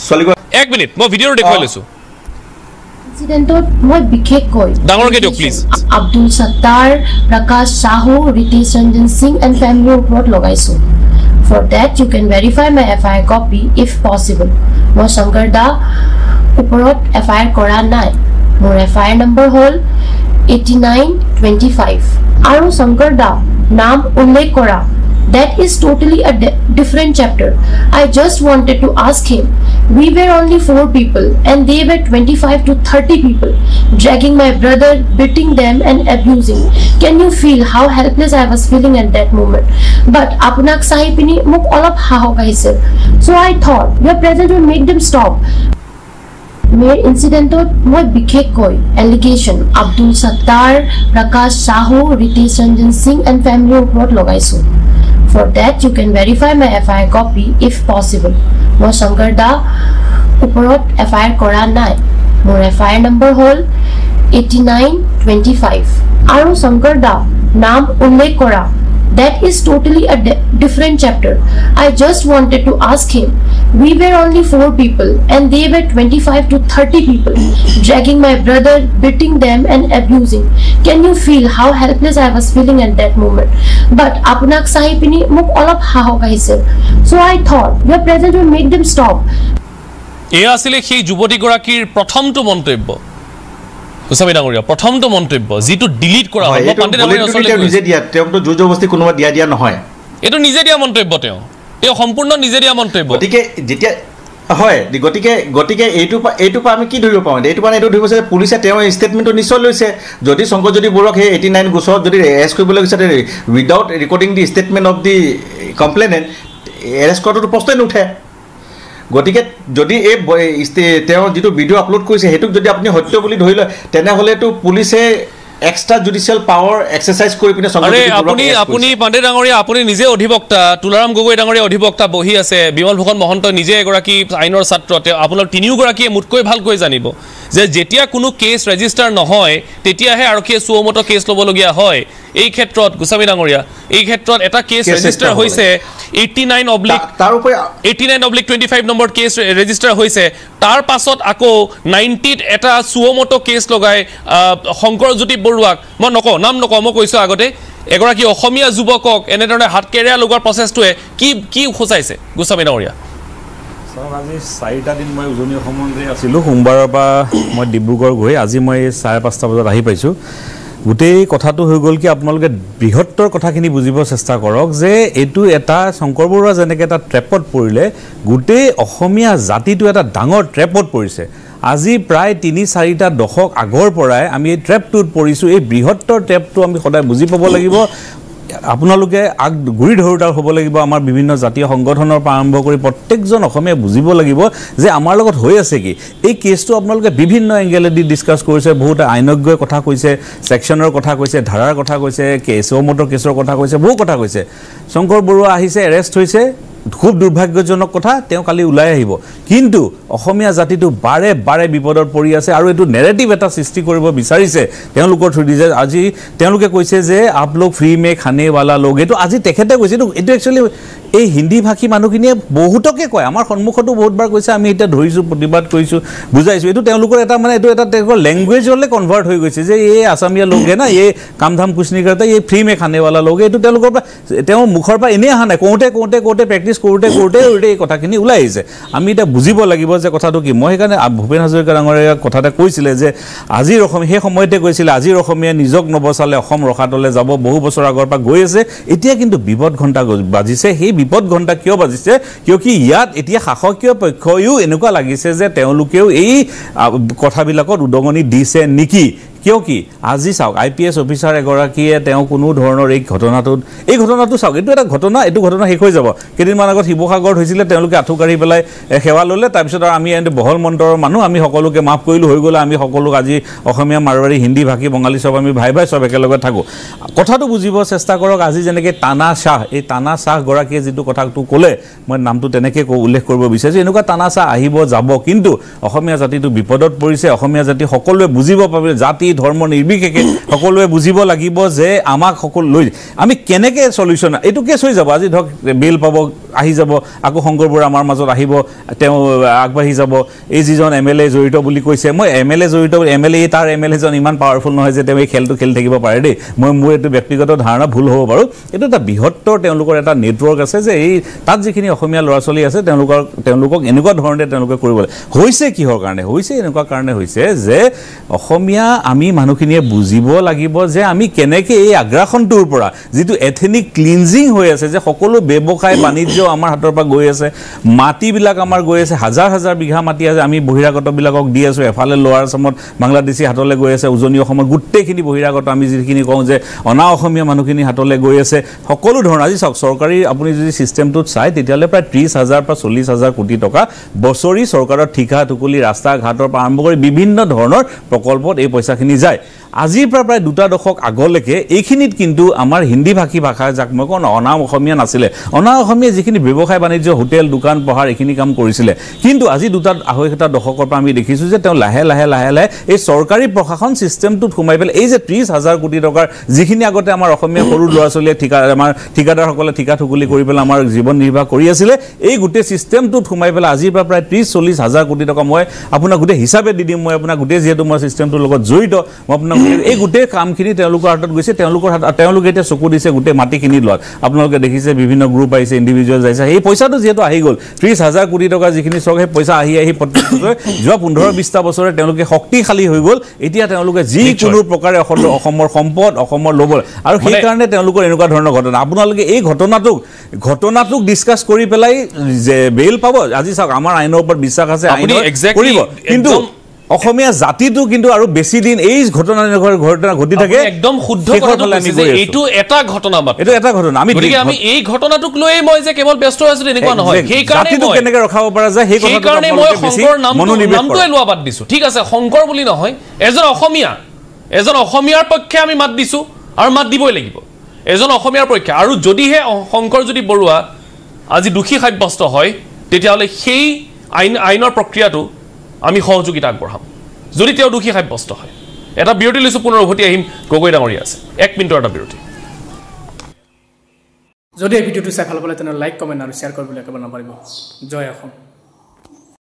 ছোৱালী এক মিনিট মই ভিডিঅ'টো দেখুৱাই লৈছোঁ ইনসিডেন্টত মই বিশেষকৈ ডাঙৰকৈ দিয়ক প্লিজ আব্দুল সত্তাৰ প্ৰকাশ সাহু ৰিতেশ ৰঞ্জন সিং এণ্ড ফেমিলিৰ ওপৰত লগাইছোঁ for that you can verify my FIR copy if possible মই শংকৰ দা ওপৰত FIR কৰা নাই মোৰ FIR নম্বৰ হ'ল 8925 আৰু শংকৰ দা নাম উল্লেখ কৰা That is totally a different chapter. I just wanted to ask him. We were only 4 people and they were 25 to 30 people, dragging my brother, beating them and abusing. Can you feel how helpless I was feeling at that moment? But apunak sahipini muk olop hahok ahisel. So I thought your presence would make them stop. Mere incidentot moi bikhekoi allegation Abdul Sattar, Prakash Sahu, Ritesh Ranjan Singh and family oporot logaisu. For that you can verify my FIR copy if possible. মই শংকৰ দা ওপৰত FIR কৰা নাই মোৰ FIR number হ'ল 8925 আৰু শংকৰ দা নাম উল্লেখ কৰা That is totally a different chapter. I just wanted to ask him. We were only 4 people and they were 25 to 30 people, dragging my brother, beating them and abusing. Can you feel how helpless I was feeling at that moment? But apunak sahipini muk olop hahok ahisel. So I thought your presence would make them stop. এয়া আছিলে সেই যুৱতীগৰাকীৰ প্ৰথমটো মন্তব্য গোস্বামী ডাঙৰীয়া প্ৰথমটো মন্তব্য যিটো ডিলিট কৰা হ'ব পাণ্ডে ডাঙৰীয়া নিজে দিয়া তেওঁতো জোৰ জবৰদস্তি কোনোবা দিয়া নহয় এইটো নিজে দিয়া মন্তব্য তেওঁ সম্পূৰ্ণ নিজে দিয়া মন্তব্য গতিকে যেতিয়া হয় গতিকে এইটো আমি কি ধৰিব পাৰোঁ এইটো মানে এইটো ধৰিব যে পুলিচে তেওঁৰ ষ্টেটমেণ্টটো নিশ্চয় লৈছে যদি শংকৰজ্যোতি বৰুৱাক সেই 89 গোচৰত যদি এৰেষ্ট কৰিবলৈ গৈছে without recording the statement of the complainant arrest কৰাটো প্ৰশ্নই নুঠে গতিকে যদি এই তেওঁ যিটো ভিডিঅ' আপলোড কৰিছে সেইটোক যদি আপুনি সত্য বুলি ধৰি লয় তেনেহ'লেতো পুলিচে এক্সট্ৰা জুডিচিয়েল পাৱাৰ এক্সাৰচাইজ কৰি পিনে আপুনি পাণ্ডে ডাঙৰীয়া আপুনি নিজে অধিবক্তা তুলাৰাম গগৈ ডাঙৰীয়া অধিবক্তা বহি আছে বিমল ফুকন মহন্ত নিজে এগৰাকী আইনৰ ছাত্ৰ আপোনালোক তিনিওগৰাকীয়ে মোতকৈ ভালকৈ জানিব যে যেতিয়া কোনো কেছ ৰেজিষ্টাৰ নহয় তেতিয়াহে আৰক্ষীয়ে সুমত কেছ ল'বলগীয়া হয় এই ক্ষেত্ৰত গোস্বামী ডাঙৰীয়া এই ক্ষেত্ৰত এটা কেছ ৰেজিষ্টাৰ হৈছে 89/25 নম্বৰ কেছ ৰেজিষ্টাৰ হৈছে তাৰ পাছত আকৌ 90ত এটা সুমত কেছ লগাই শংকৰজ্যোতি বৰুৱাক মই নাম নকওঁ মই কৈছোঁ আগতে এগৰাকী অসমীয়া যুৱকক এনেধৰণে হাতকেৰেয়া লগোৱাৰ প্ৰচেছটোৱে কি সূচাইছে গোস্বামী ডাঙৰীয়া আজি 4টা দিন মই উজনি অসমলৈ আছিলোঁ সোমবাৰৰ পৰা মই ডিব্ৰুগড় গৈ আজি মই 5:30 বজাত আহি পাইছোঁ গোটেই কথাটো হৈ গ'ল কি আপোনালোকে বৃহত্তৰ কথাখিনি বুজিব চেষ্টা কৰক যে এইটো এটা শংকৰ বৰুৱা যেনেকৈ এটা ট্ৰেপত পৰিলে গোটেই অসমীয়া জাতিটো এটা ডাঙৰ ট্ৰেপত পৰিছে আজি প্ৰায় 3-4টা দশক আগৰ পৰাই আমি এই ট্ৰেপটোত পৰিছোঁ এই বৃহত্তৰ ট্ৰেপটো আমি সদায় বুজি পাব লাগিব আপোনালোকে গুৰি ধৰোতাৰ হ'ব লাগিব আমাৰ বিভিন্ন জাতীয় সংগঠনৰ পৰা আৰম্ভ কৰি প্ৰত্যেকজন অসমীয়া বুজিব লাগিব যে আমাৰ লগত হৈ আছে কি এই কেছটো আপোনালোকে বিভিন্ন এংগেলেদি ডিছকাছ কৰিছে বহুত আইনজ্ঞৰ কথা কৈছে ছেকশ্যনৰ কথা কৈছে ধাৰাৰ কথা কৈছে কেছৰ কেছৰ কথা কৈছে বহু কথা কৈছে শংকৰ বৰুৱা আহিছে এৰেষ্ট হৈছে খুব দুৰ্ভাগ্যজনক কথা তেওঁ কালি ওলাই আহিব কিন্তু অসমীয়া জাতিটো বাৰে বিপদত পৰি আছে আৰু এইটো নেৰেটিভ এটা সৃষ্টি কৰিব বিচাৰিছে তেওঁলোকৰ থ্ৰুদি যে আজি তেওঁলোকে কৈছে যে আপ লোক ফ্ৰী মে খানে वाला লোক এইটো আজি তেখেতে কৈছে এইটো একচুৱেলি এই হিন্দী ভাষী মানুহখিনিয়ে বহুতকে কয় আমাৰ সন্মুখতো বহুতবাৰ কৈছে আমি এটা ধৰিছোঁ প্ৰতিবাদ কৰিছোঁ বুজাইছোঁ এইটো তেওঁলোকৰ এটা মানে এইটো এটা তেওঁলোকৰ লেংগুৱেজলৈ কনভাৰ্ট হৈ গৈছে যে এই আছামীয়া লোকে না এই কামধাম কুছ नहीं करता ये फ्री में खाने वाला लोग এইটো তেওঁলোকৰ পৰা তেওঁ মুখৰ পৰা এনেই অহা নাই কওঁতে প্ৰেক্টিছ প্ৰেক্টিছ কৰোঁতে এই কথাখিনি ওলাই আহিছে আমি এতিয়া বুজিব লাগিব যে কথাটো কি মই সেইকাৰণে ভূপেন হাজৰিকা ডাঙৰীয়াই কথা এটা কৈছিলে যে আজিৰ অসমীয়া সেই সময়তে কৈছিলে আজিৰ অসমীয়া নিজক নবচালে অসম ৰসাতলে যাব বহু বছৰ আগৰ পৰা গৈ আছে এতিয়া কিন্তু বিপদ ঘণ্টা বাজিছে সেই বিপদ ঘণ্টা কিয় বাজিছে কিয় কি ইয়াত এতিয়া শাসকীয় পক্ষয়ো এনেকুৱা লাগিছে যে তেওঁলোকেও এই কথাবিলাকত উদগনি দিছে নেকি কিয় কি আজি চাওক IPS অফিচাৰ এগৰাকীয়ে তেওঁ কোনো ধৰণৰ এই ঘটনাটো চাওক এইটো এটা ঘটনা এইটো ঘটনা শেষ হৈ যাব কেইদিনমান আগত শিৱসাগৰত হৈছিলে তেওঁলোকে আঁঠু কাঢ়ি পেলাই সেৱা ল'লে তাৰপিছত আৰু আমি বহল মন্ত্ৰৰ মানুহ আমি সকলোকে মাফ কৰিলোঁ হৈ গ'লে আমি সকলোক আজি অসমীয়া মাৰোৱাৰী হিন্দী ভাষী বঙালী চব আমি ভাই চব একেলগে থাকোঁ কথাটো বুজিব চেষ্টা কৰক আজি যেনেকৈ তানা শ্বাহ গৰাকীয়ে যিটো কথাটো ক'লে মই নামটো তেনেকৈ উল্লেখ কৰিব বিচাৰিছোঁ এনেকুৱা তানা শ্বাহ আহিব যাব কিন্তু অসমীয়া জাতিটো বিপদত পৰিছে অসমীয়া জাতি সকলোৱে বুজিব পাৰিব জাতি ধৰ্ম নিৰ্বিশেষে সকলোৱে বুজিব লাগিব যে আমাক সকলো লৈ আমি কেনেকৈ সলিউশ্যন এইটো কেছ হৈ যাব আজি ধৰক বেল পাব আহি যাব আকৌ শংকৰ বৰা আমাৰ মাজত আহিব তেওঁ আগবাঢ়ি যাব এই যিজন MLA জড়িত বুলি কৈছে মই MLA জড়িত MLA তাৰ MLAজন ইমান পাৱাৰফুল নহয় যে তেওঁ এই খেলটো খেলি থাকিব পাৰে দেই মোৰ এইটো ব্যক্তিগত ধাৰণা ভুল হ'ব বাৰু এইটো এটা বৃহত্তৰ তেওঁলোকৰ এটা নেটৱৰ্ক আছে যে এই তাত যিখিনি অসমীয়া ল'ৰা ছোৱালী আছে তেওঁলোকক এনেকুৱা ধৰণে তেওঁলোকে কৰিব হৈছে কিহৰ কাৰণে হৈছে এনেকুৱা কাৰণে হৈছে যে অসমীয়া আমি মানুহখিনিয়ে বুজিব লাগিব যে আমি কেনেকৈ এই আগ্ৰাসনটোৰ পৰা যিটো এথেনিক ক্লিনজিং হৈ আছে যে সকলো ব্যৱসায় বাণিজ্য আমাৰ হাতৰ পৰা গৈ আছে মাটিবিলাক আমাৰ গৈ আছে হাজাৰ বিঘা মাটি আছে আমি বহিৰাগতবিলাকক দি আছোঁ এফালে লোৱাৰ আসামত বাংলাদেশী হাতলৈ গৈ আছে উজনি অসমত গোটেইখিনি বহিৰাগত আমি যিখিনি কওঁ যে অনা অসমীয়া মানুহখিনি হাতলৈ গৈ আছে সকলো ধৰণৰ আজি চাওক চৰকাৰী আপুনি যদি ছিষ্টেমটোত চায় তেতিয়াহ'লে প্ৰায় 30,000 পৰা 40,000 কোটি টকা বছৰি চৰকাৰৰ ঠিকা টুকুলি ৰাস্তা ঘাটৰ পৰা আৰম্ভ কৰি বিভিন্ন ধৰণৰ প্ৰকল্পত এই পইচাখিনি যায় আজিৰ পৰা প্ৰায় 2 দশক আগলৈকে এইখিনিত কিন্তু আমাৰ হিন্দী ভাষী ভাষা যাক মই কওঁ অনা অসমীয়া নাছিলে অনা অসমীয়া যিখিনি ব্যৱসায় বাণিজ্য হোটেল দোকান পোহাৰ এইখিনি কাম কৰিছিলে কিন্তু আজি 2.5 দশকৰ পৰা আমি দেখিছোঁ যে তেওঁ লাহে লাহে এই চৰকাৰী প্ৰশাসন ছিষ্টেমটোত সোমাই পেলাই এই যে 30,000 কোটি টকাৰ যিখিনি আগতে আমাৰ অসমীয়া সৰু ল'ৰা ছোৱালীয়ে আমাৰ ঠিকাদাৰসকলে ঠিকা ঠুকুলি কৰি পেলাই আমাৰ জীৱন নিৰ্বাহ কৰি আছিলে এই গোটেই ছিষ্টেমটোত সোমাই পেলাই আজিৰ পৰা প্ৰায় 30-40,000 কোটি টকা মই আপোনাক গোটেই হিচাপে দি দিম মই আপোনাক গোটেই যিহেতু মই ছিষ্টেমটোৰ লগত জড়িত মই আপোনাক এই গোটেই কামখিনি তেওঁলোকৰ হাতত গৈছে তেওঁলোকে এতিয়া চকু দিছে গোটেই মাটিখিনি লোৱাত আপোনালোকে দেখিছে বিভিন্ন গ্ৰুপ আহিছে ইণ্ডিভিজুৱেল আহিছে এই পইচাটো যিহেতু আহি গ'ল 30,000 কোটি টকা যিখিনি চৰকাৰ সেই পইচা আহি প্ৰত্যেক বছৰে যোৱা 15-20টা বছৰে তেওঁলোকে শক্তিশালী হৈ গ'ল এতিয়া তেওঁলোকে যিকোনো প্ৰকাৰে অসমৰ সম্পদ অসমৰ ল'ব আৰু সেইকাৰণে তেওঁলোকৰ এনেকুৱা ধৰণৰ ঘটনা আপোনালোকে এই ঘটনাটোক ডিছকাছ কৰি পেলাই যে বেইল পাব আজি চাওক আমাৰ আইনৰ ওপৰত বিশ্বাস আছে আইন কৰিব কিন্তু অসমীয়া জাতিটো কিন্তু আৰু বেছি দিন এই ঘটনা ঘটি থাকে একদম শুদ্ধ কথা কৈছে এইটো এটা ঘটনা আমি এই ঘটনাটোক লৈ মই যে কেৱল ব্যস্ত আছো এনেকুৱা নহয় সেই কাৰণে কেনেকৈ ৰখাব পৰা যায় সেই কাৰণে মই শংকৰ নামটোৱে লোৱা বাদ দিছো ঠিক আছে শংকৰ বুলি নহয় এজন অসমীয়াৰ পক্ষে আমি মাত দিছো আৰু মাত দিবই লাগিব এজন অসমীয়াৰ পক্ষে আৰু যদিহে শংকৰ যদি বৰুৱা আজি দোষী সাব্যস্ত হয় তেতিয়াহ'লে সেই আইনৰ প্ৰক্ৰিয়াটো আমি সহযোগিতা আগবঢ়াম যদি তেওঁ দোষী সাব্যস্ত হয় এটা বিৰতি লৈছো পুনৰ উভতি আহিম গগৈ ডাঙৰীয়া আছে 1 মিনিটৰ এটা বিৰতি যদি এই ভিডিঅ'টো চাই ভাল পালে তেনে লাইক কমেণ্ট আৰু শ্বেয়াৰ কৰিবলৈ একেবাৰে নাপাহৰিব জয় অসম